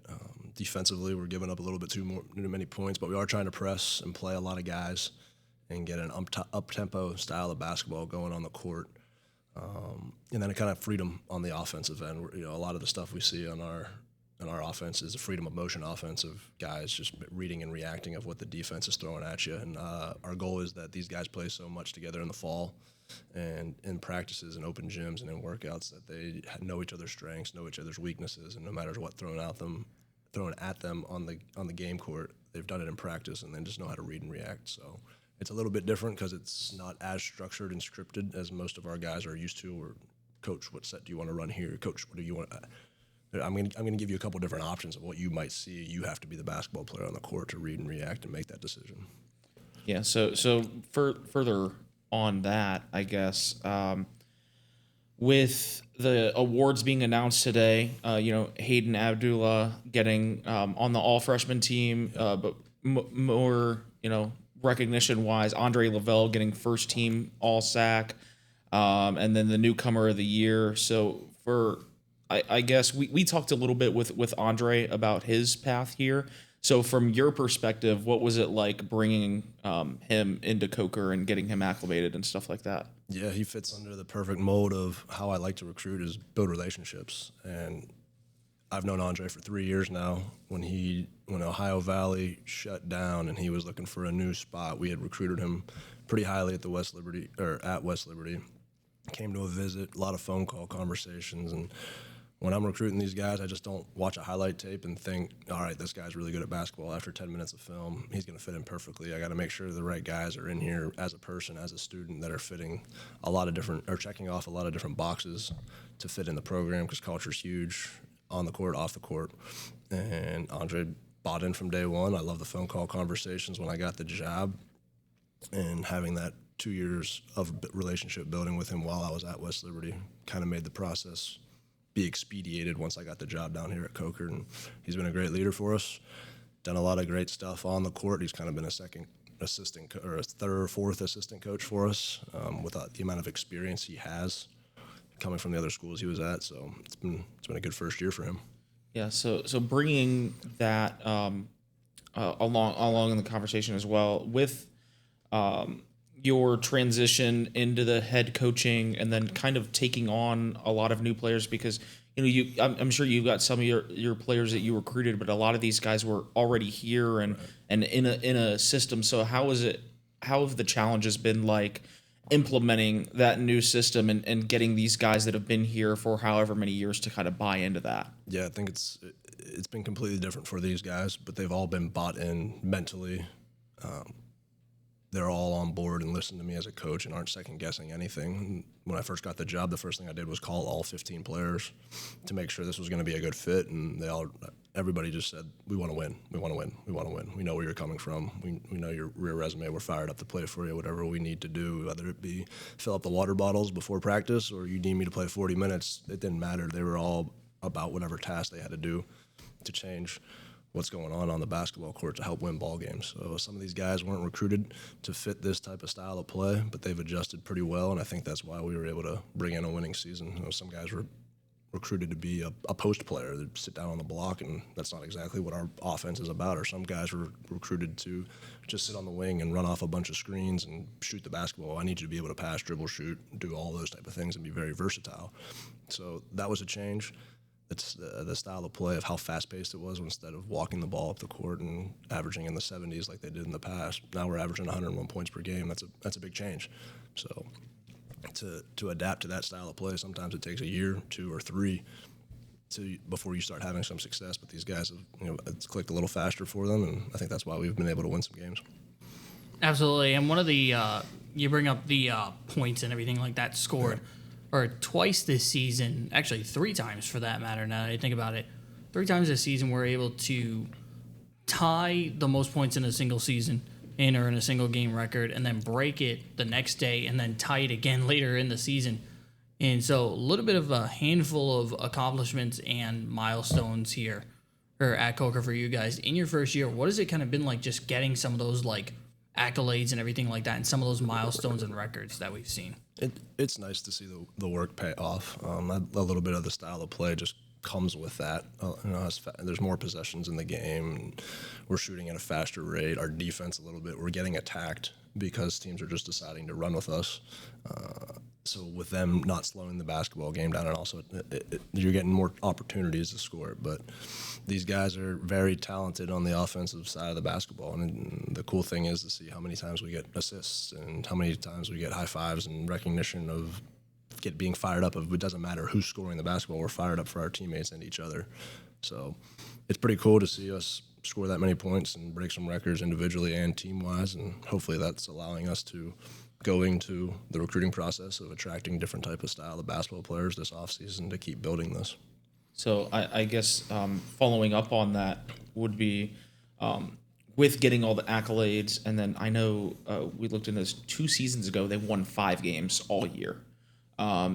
F: Defensively, we're giving up a little bit too many points, but we are trying to press and play a lot of guys and get an up-tempo style of basketball going on the court. And then a kind of freedom on the offensive end. A lot of the stuff we see on our And our offense is a freedom of motion offense of guys just reading and reacting of what the defense is throwing at you. And our goal is that these guys play so much together in the fall and in practices and open gyms and in workouts that they know each other's strengths, know each other's weaknesses, and no matter what thrown at them on the game court, they've done it in practice and then just know how to read and react. So it's a little bit different because it's not as structured and scripted as most of our guys are used to. Or, coach, what set do you want to run here? Coach, what do you want? I'm going to give you a couple different options of what you might see. You have to be the basketball player on the court to read and react and make that decision.
B: Yeah. So further on that, I guess, with the awards being announced today, Hayden Abdullah getting on the all freshman team, but more, recognition wise, Andre Lavelle getting first team all SAC, and then the newcomer of the year. So I guess we talked a little bit with Andre about his path here. So from your perspective, what was it like bringing him into Coker and getting him acclimated and stuff like that?
F: Yeah, he fits under the perfect mold of how I like to recruit is build relationships. And I've known Andre for 3 years now. When Ohio Valley shut down and he was looking for a new spot, we had recruited him pretty highly at West Liberty. Came to a visit, a lot of phone call conversations, and when I'm recruiting these guys, I just don't watch a highlight tape and think, all right, this guy's really good at basketball. After 10 minutes of film, he's going to fit in perfectly. I got to make sure the right guys are in here as a person, as a student, that are fitting checking off a lot of different boxes to fit in the program, because culture's huge on the court, off the court. And Andre bought in from day one. I love the phone call conversations when I got the job, and having that 2 years of relationship building with him while I was at West Liberty kind of made the process be expedited once I got the job down here at Coker. And he's been a great leader for us, done a lot of great stuff on the court. He's kind of been a second assistant or a third or fourth assistant coach for us with the amount of experience he has coming from the other schools he was at. So it's been a good first year for him.
B: Yeah. So bringing that along in the conversation as well with your transition into the head coaching and then kind of taking on a lot of new players, because I'm sure you got some of your players that you recruited, but a lot of these guys were already here and in a system. So how have the challenges been like implementing that new system and getting these guys that have been here for however many years to kind of buy into that?
F: Yeah, I think it's been completely different for these guys, but they've all been bought in mentally. They're all on board and listen to me as a coach and aren't second-guessing anything. And when I first got the job, the first thing I did was call all 15 players to make sure this was going to be a good fit, and everybody just said, we want to win, we want to win, we want to win. We know where you're coming from. We know your resume. We're fired up to play for you, whatever we need to do, whether it be fill up the water bottles before practice or you need me to play 40 minutes. It didn't matter. They were all about whatever task they had to do to change what's going on the basketball court to help win ball games. So some of these guys weren't recruited to fit this type of style of play, but they've adjusted pretty well, and I think that's why we were able to bring in a winning season. Some guys were recruited to be a post player, that sit down on the block, and that's not exactly what our offense is about. Or some guys were recruited to just sit on the wing and run off a bunch of screens and shoot the basketball. I need you to be able to pass, dribble, shoot, do all those type of things and be very versatile. So that was a change. It's the style of play of how fast-paced it was. Instead of walking the ball up the court and averaging in the 70s like they did in the past, now we're averaging 101 points per game. That's a big change. So to adapt to that style of play, sometimes it takes a year, 2 or 3 before you start having some success. But these guys have, it's clicked a little faster for them, and I think that's why we've been able to win some games.
C: Absolutely. And one of the you bring up the points and everything like that scored. Yeah. Or twice this season, actually 3 times for that matter, now that I think about it. 3 times this season we're able to tie the most points in a single season or in a single game record, and then break it the next day and then tie it again later in the season. And so a little bit of a handful of accomplishments and milestones here or at Coker for you guys. In your first year, what has it kind of been like just getting some of those like accolades and everything like that and some of those milestones and records that we've seen?
F: It's nice to see the work pay off. A little bit of the style of play just comes with that. There's more possessions in the game. And we're shooting at a faster rate. Our defense a little bit. We're getting attacked because teams are just deciding to run with us. So with them not slowing the basketball game down, and also you're getting more opportunities to score it. But these guys are very talented on the offensive side of the basketball. And the cool thing is to see how many times we get assists and how many times we get high fives and recognition of being fired up. It doesn't matter who's scoring the basketball. We're fired up for our teammates and each other. So it's pretty cool to see us score that many points and break some records individually and team-wise. And hopefully that's allowing us to go into the recruiting process of attracting different type of style of basketball players this offseason to keep building this.
B: So I guess following up on that would be with getting all the accolades, and then I know we looked into this 2 seasons ago, they won 5 games all year.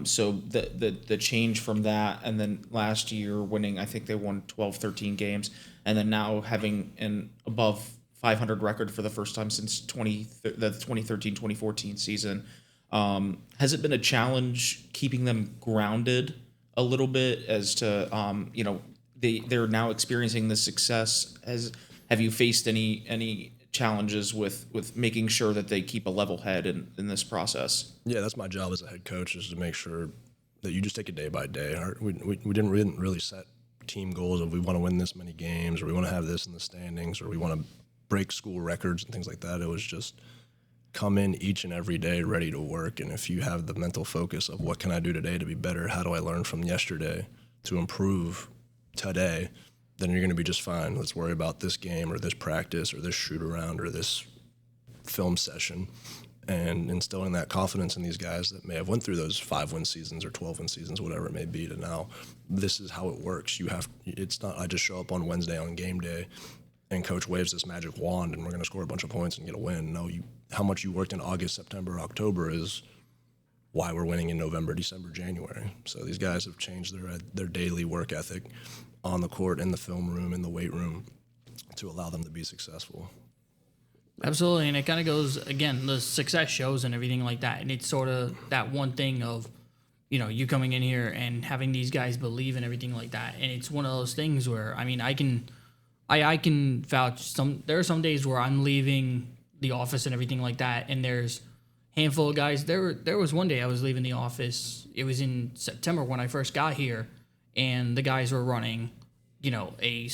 B: So the change from that, and then last year winning, I think they won 12, 13 games, and then now having an above 500 record for the first time since the 2013-2014 season. Has it been a challenge keeping them grounded a little bit as to, they're now experiencing this success? Have you faced any challenges with making sure that they keep a level head in this process?
F: Yeah, that's my job as a head coach, is to make sure that you just take it day by day. We didn't really set team goals of we want to win this many games, or we want to have this in the standings, or we want to break school records and things like that. It was just come in each and every day ready to work. And if you have the mental focus of what can I do today to be better, how do I learn from yesterday to improve today, then you're going to be just fine. Let's worry about this game or this practice or this shoot around or this film session, and instilling that confidence in these guys that may have went through those 5-win seasons or 12-win seasons, whatever it may be, to now this is how it works. It's not I just show up on Wednesday on game day and coach waves this magic wand and we're going to score a bunch of points and get a win. No, how much you worked in August, September, October is why we're winning in November, December, January. So these guys have changed their daily work ethic on the court, in the film room, in the weight room, to allow them to be successful.
C: Absolutely, and it kind of goes, again, the success shows and everything like that, and it's sort of that one thing of, you coming in here and having these guys believe in everything like that, and it's one of those things where, I mean, I can vouch, there are some days where I'm leaving the office and everything like that, and there's a handful of guys, there was one day I was leaving the office, it was in September when I first got here, and the guys were running, a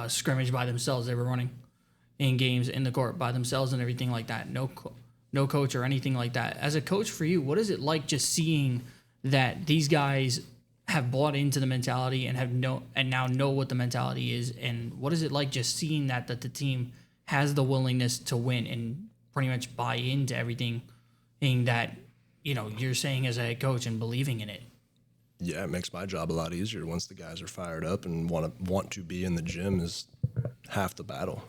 C: scrimmage by themselves. They were running in games in the court by themselves and everything like that. No coach or anything like that. As a coach for you, what is it like just seeing that these guys have bought into the mentality and now know what the mentality is? And what is it like just seeing that the team has the willingness to win and pretty much buy into everything that you're saying as a head coach and believing in it?
F: Yeah, it makes my job a lot easier once the guys are fired up and want to be in the gym is half the battle.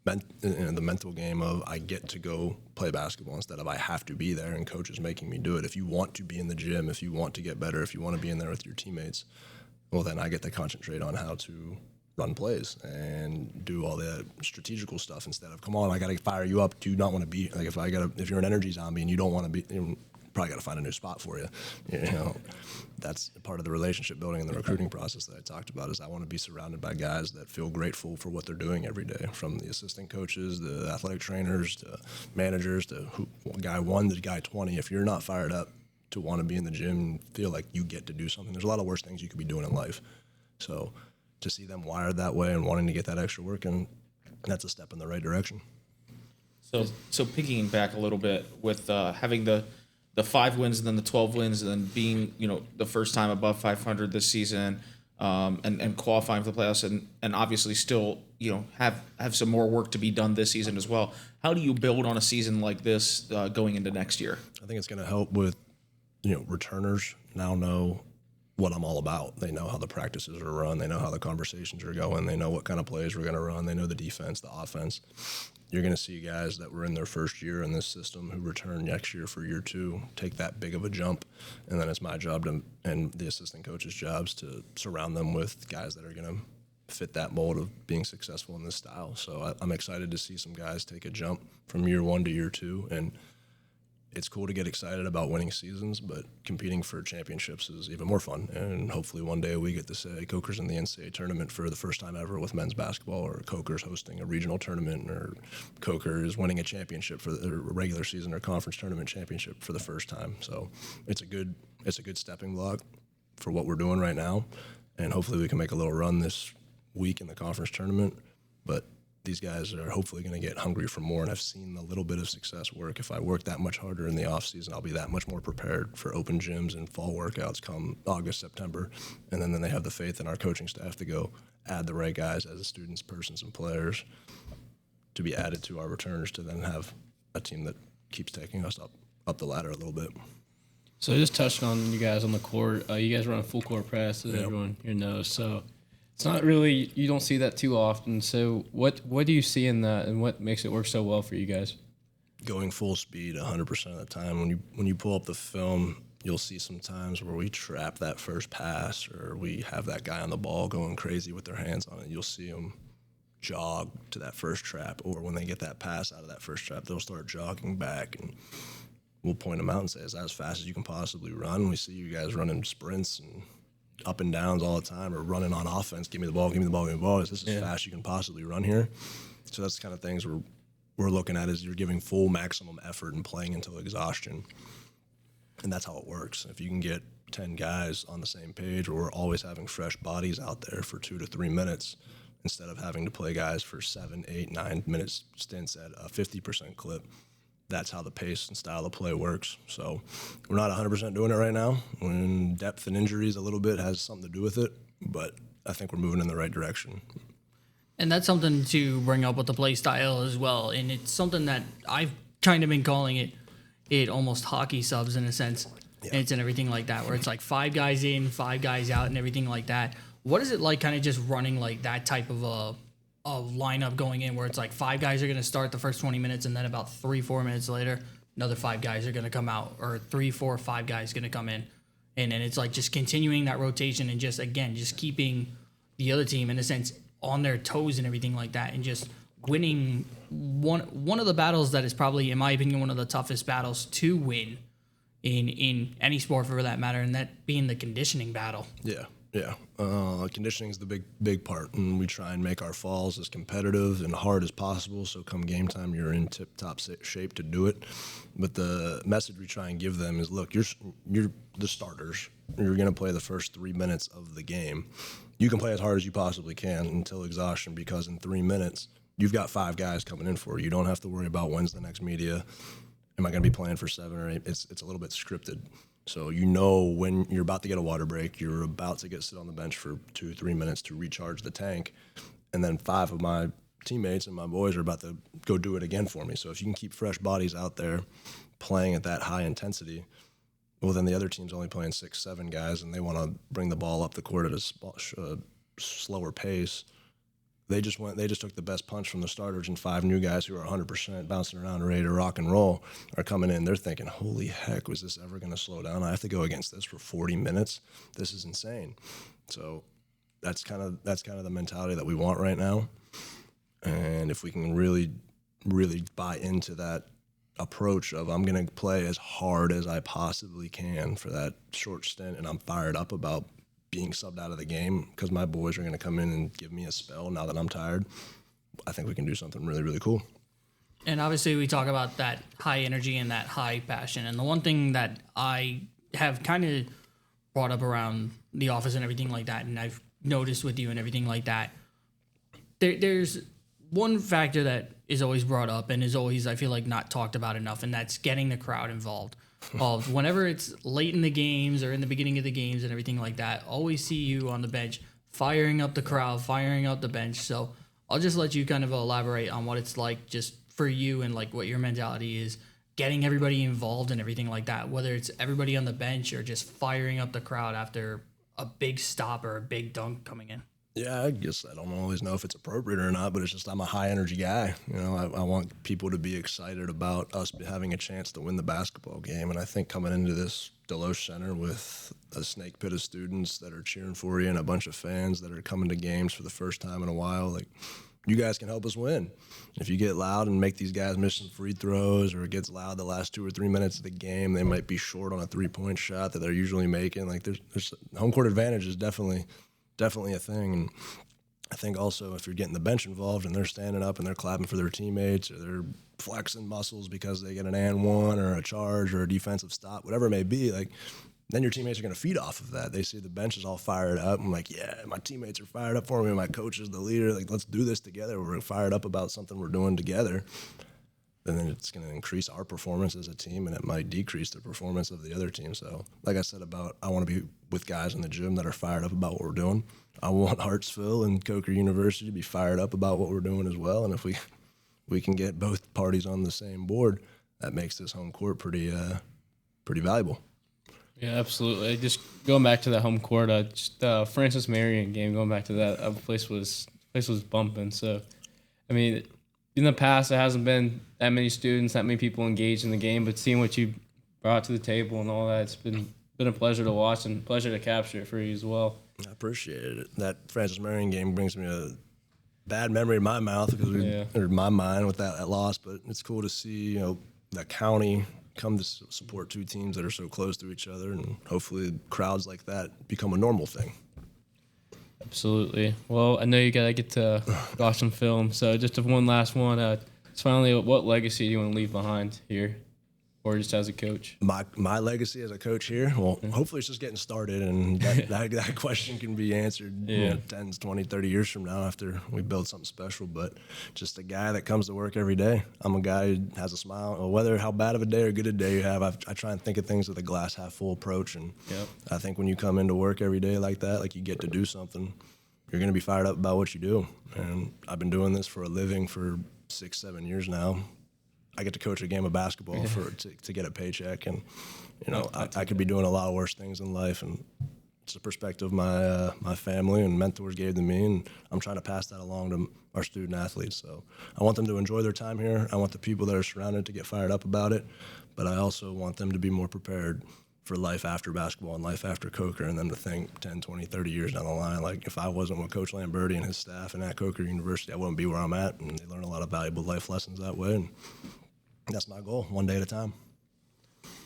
F: The mental game of I get to go play basketball instead of I have to be there and coach is making me do it. If you want to be in the gym, if you want to get better, if you want to be in there with your teammates, well, then I get to concentrate on how to run plays and do all the strategical stuff instead of, come on, I got to fire you up. Do you not want to be, like if you're an energy zombie and you don't want to be, probably got to find a new spot for you. That's part of the relationship building and the recruiting process that I talked about. Is I want to be surrounded by guys that feel grateful for what they're doing every day, from the assistant coaches, the athletic trainers, to managers, to guy 1 to guy 20. If you're not fired up to want to be in the gym and feel like you get to do something, there's a lot of worse things you could be doing in life. So to see them wired that way and wanting to get that extra work in, that's a step in the right direction.
B: So picking back a little bit with having the 5 wins and then the 12 wins and then being, the first time above 500 this season, and qualifying for the playoffs and obviously still, have some more work to be done this season as well. How do you build on a season like this going into next year?
F: I think it's going to help with, returners now know what I'm all about. They know how the practices are run. They know how the conversations are going. They know what kind of plays we're going to run. They know the defense, the offense. You're going to see guys that were in their first year in this system who return next year for year 2 take that big of a jump. And then it's my job and the assistant coach's jobs to surround them with guys that are going to fit that mold of being successful in this style. So I'm excited to see some guys take a jump from year 1 to year 2. And it's cool to get excited about winning seasons, but competing for championships is even more fun. And hopefully one day we get to say Coker's in the NCAA tournament for the first time ever with men's basketball, or Coker's hosting a regional tournament, or Coker is winning a championship for the regular season or conference tournament championship for the first time. So it's a good stepping block for what we're doing right now. And hopefully we can make a little run this week in the conference tournament. But these guys are hopefully going to get hungry for more, and I've seen a little bit of success work. If I work that much harder in the off season, I'll be that much more prepared for open gyms and fall workouts come August, September, and then they have the faith in our coaching staff to go add the right guys as the students, persons, and players to be added to our returners to then have a team that keeps taking us up the ladder a little bit.
A: So just touching on you guys on the court, you guys run a full court press, as
F: Yep.
A: everyone here knows. So it's not really, you don't see that too often. So what do you see in that, and what makes it work so well for you guys?
F: Going full speed 100% of the time. When you pull up the film, you'll see some times where we trap that first pass, or we have that guy on the ball going crazy with their hands on it. You'll see them jog to that first trap, or when they get that pass out of that first trap, they'll start jogging back, and we'll point them out and say, is that as fast as you can possibly run? We see you guys running sprints and up and downs all the time, or running on offense. Give me the ball, give me the ball, give me the ball. Is this as fast as you can possibly run here? So that's the kind of things we're looking at, is you're giving full maximum effort and playing until exhaustion. And that's how it works. If you can get 10 guys on the same page, where we're always having fresh bodies out there for 2 to 3 minutes, instead of having to play guys for 7, 8, 9 minutes stints at a 50% clip, that's how the pace and style of play works. So we're not 100% doing it right now. When depth and injuries a little bit has something to do with it, but I think we're moving in the right direction.
C: And that's something to bring up with the play style as well. And it's something that I've kind of been calling it almost hockey subs in a sense.
F: Yeah.
C: And everything like that, where it's like 5 guys in, 5 guys out, and everything like that. What is it like kind of just running like that type of a lineup going in, where it's like 5 guys are going to start the first 20 minutes, and then about 3-4 minutes later, another 5 guys are going to come out, or 3, 4, 5 guys going to come in. And then it's like just continuing that rotation, and just, again, just keeping the other team in a sense on their toes and everything like that, and just winning one of the battles that is probably, in my opinion, one of the toughest battles to win in any sport for that matter, and that being the conditioning battle.
F: Yeah. Conditioning is the big part, and we try and make our falls as competitive and hard as possible, so come game time you're in tip-top shape to do it. But the message we try and give them is, look, you're the starters. You're going to play the first 3 minutes of the game. You can play as hard as you possibly can until exhaustion, because in 3 minutes you've got 5 guys coming in for you. You don't have to worry about when's the next media. Am I going to be playing for 7 or 8? It's a little bit scripted. So you know when you're about to get a water break, you're about to sit on the bench for 2-3 minutes to recharge the tank, and then 5 of my teammates and my boys are about to go do it again for me. So if you can keep fresh bodies out there playing at that high intensity, well, then the other team's only playing 6, 7 guys, and they want to bring the ball up the court at a slower pace. They just took the best punch from the starters, and 5 new guys who are 100% bouncing around, ready to rock and roll, are coming in. They're thinking, holy heck, was this ever going to slow down? I have to go against this for 40 minutes? This is insane. So that's kind of the mentality that we want right now. And if we can really, really buy into that approach of, I'm going to play as hard as I possibly can for that short stint, and I'm fired up about being subbed out of the game because my boys are going to come in and give me a spell now that I'm tired, I think we can do something really, really cool.
C: And obviously we talk about that high energy and that high passion. And the one thing that I have kind of brought up around the office and everything like that, and I've noticed with you and everything like that, there's one factor that is always brought up and is always, I feel like, not talked about enough, and that's getting the crowd involved. Whenever it's late in the games or in the beginning of the games and everything like that, always see you on the bench firing up the crowd, firing up the bench. So I'll just let you kind of elaborate on what it's like just for you, and like what your mentality is getting everybody involved and everything like that, whether it's everybody on the bench or just firing up the crowd after a big stop or a big dunk coming in.
F: Yeah, I guess I don't always know if it's appropriate or not, but it's just I'm a high energy guy. You know, I want people to be excited about us having a chance to win the basketball game. And I think coming into this Deloche Center with a snake pit of students that are cheering for you and a bunch of fans that are coming to games for the first time in a while, like, you guys can help us win. If you get loud and make these guys miss some free throws, or it gets loud the last 2 or 3 minutes of the game, they might be short on a 3-point shot that they're usually making. Like there's home court advantage is definitely a thing. And I think also if you're getting the bench involved and they're standing up and they're clapping for their teammates, or they're flexing muscles because they get an and one or a charge or a defensive stop, whatever it may be, like then your teammates are going to feed off of that. They see the bench is all fired up. I'm like, yeah, my teammates are fired up for me. My coach is the leader. Like, let's do this together. We're fired up about something we're doing together. And then it's going to increase our performance as a team, and it might decrease the performance of the other team. So, like I said about, I want to be with guys in the gym that are fired up about what we're doing. I want Hartsville and Coker University to be fired up about what we're doing as well. And if we can get both parties on the same board, that makes this home court pretty valuable.
A: Yeah, absolutely. Just going back to that home court, just Francis Marion game. Going back to that, place was bumping. So, I mean, in the past, it hasn't been that many students, that many people engaged in the game. But seeing what you brought to the table and all that, it's been a pleasure to watch and a pleasure to capture it for you as well.
F: I appreciate it. That Francis Marion game brings me a bad memory in my mouth or my mind with that loss. But it's cool to see the county come to support two teams that are so close to each other, and hopefully crowds like that become a normal thing.
A: Absolutely. Well, I know you got to get to watch some film, so just one last one. It's finally, what legacy do you want to leave behind here, or just as a coach?
F: My legacy as a coach here, well, hopefully it's just getting started, and that question can be answered 10, 20, 30 years from now after we build something special. But just a guy that comes to work every day. I'm a guy who has a smile. Well, whether how bad of a day or good a day you have, I try and think of things with a glass half full approach. And I think when you come into work every day like that, like you get to do something, you're going to be fired up about what you do. And I've been doing this for a living for 6-7 years now. I get to coach a game of basketball to get a paycheck, and I could be doing a lot of worse things in life, and it's a perspective my family and mentors gave to me, and I'm trying to pass that along to our student athletes. So I want them to enjoy their time here. I want the people that are surrounded to get fired up about it, but I also want them to be more prepared for life after basketball and life after Coker, and them to think 10, 20, 30 years down the line, like if I wasn't with Coach Lamberti and his staff and at Coker University, I wouldn't be where I'm at, and they learn a lot of valuable life lessons that way, and that's my goal, one day at a time.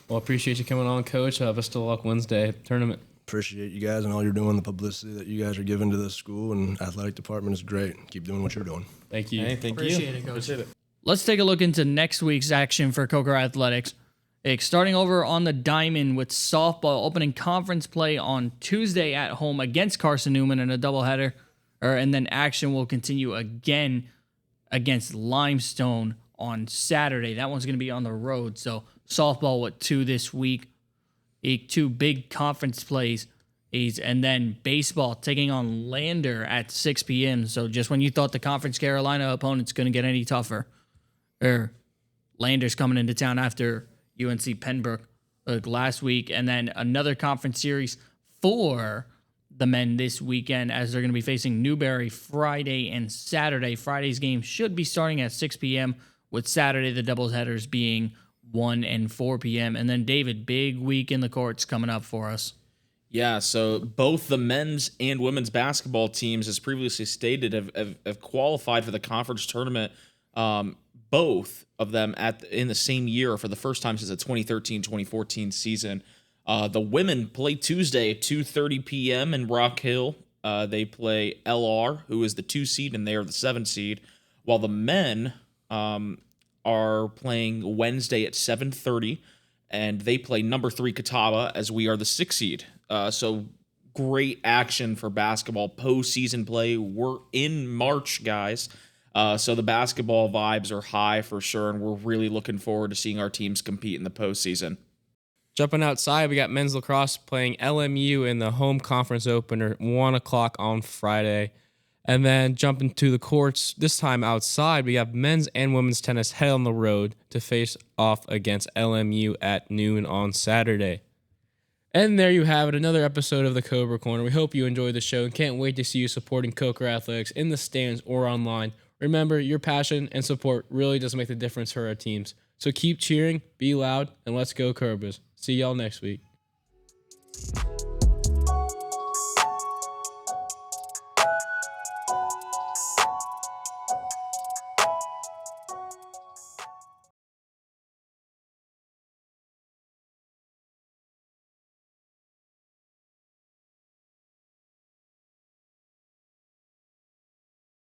A: Well, appreciate you coming on, Coach. Best of luck Wednesday tournament.
F: Appreciate you guys and all you're doing, the publicity that you guys are giving to this school and athletic department is great. Keep doing what you're doing.
A: Thank you.
B: Hey, thank
C: Appreciate
B: you.
C: it, Coach.
B: Appreciate it.
C: Let's take a look into next week's action for Coker Athletics. Starting over on the diamond with softball opening conference play on Tuesday at home against Carson Newman in a doubleheader, and then action will continue again against Limestone on Saturday. That one's going to be on the road. So softball with 2 this week, 2 big conference plays, and then baseball taking on Lander at 6 p.m. So just when you thought the Conference Carolina opponent's going to get any tougher, Lander's coming into town after UNC Pembroke last week, and then another conference series for the men this weekend as they're going to be facing Newberry Friday and Saturday. Friday's game should be starting at 6 p.m., with Saturday the doubleheaders being 1 and 4 p.m. And then, David, big week in the courts coming up for us.
B: Yeah, so both the men's and women's basketball teams, as previously stated, have qualified for the conference tournament. Both of them in the same year for the first time since the 2013-2014 season. The women play Tuesday at 2:30 p.m. in Rock Hill. They play LR, who is the 2 seed, and they are the 7 seed, while the men are playing Wednesday at 7:30, and they play number 3 Catawba, as we are the 6 seed. So great action for basketball postseason play. We're in March, guys. So the basketball vibes are high for sure, and we're really looking forward to seeing our teams compete in the postseason.
A: Jumping outside, we got men's lacrosse playing LMU in the home conference opener at 1 o'clock on Friday. And then jumping to the courts, this time outside, we have men's and women's tennis head on the road to face off against LMU at noon on Saturday. And there you have it, another episode of the Cobra Corner. We hope you enjoyed the show and can't wait to see you supporting Coker Athletics in the stands or online. Remember, your passion and support really does make the difference for our teams. So keep cheering, be loud, and let's go Cobras. See y'all next week.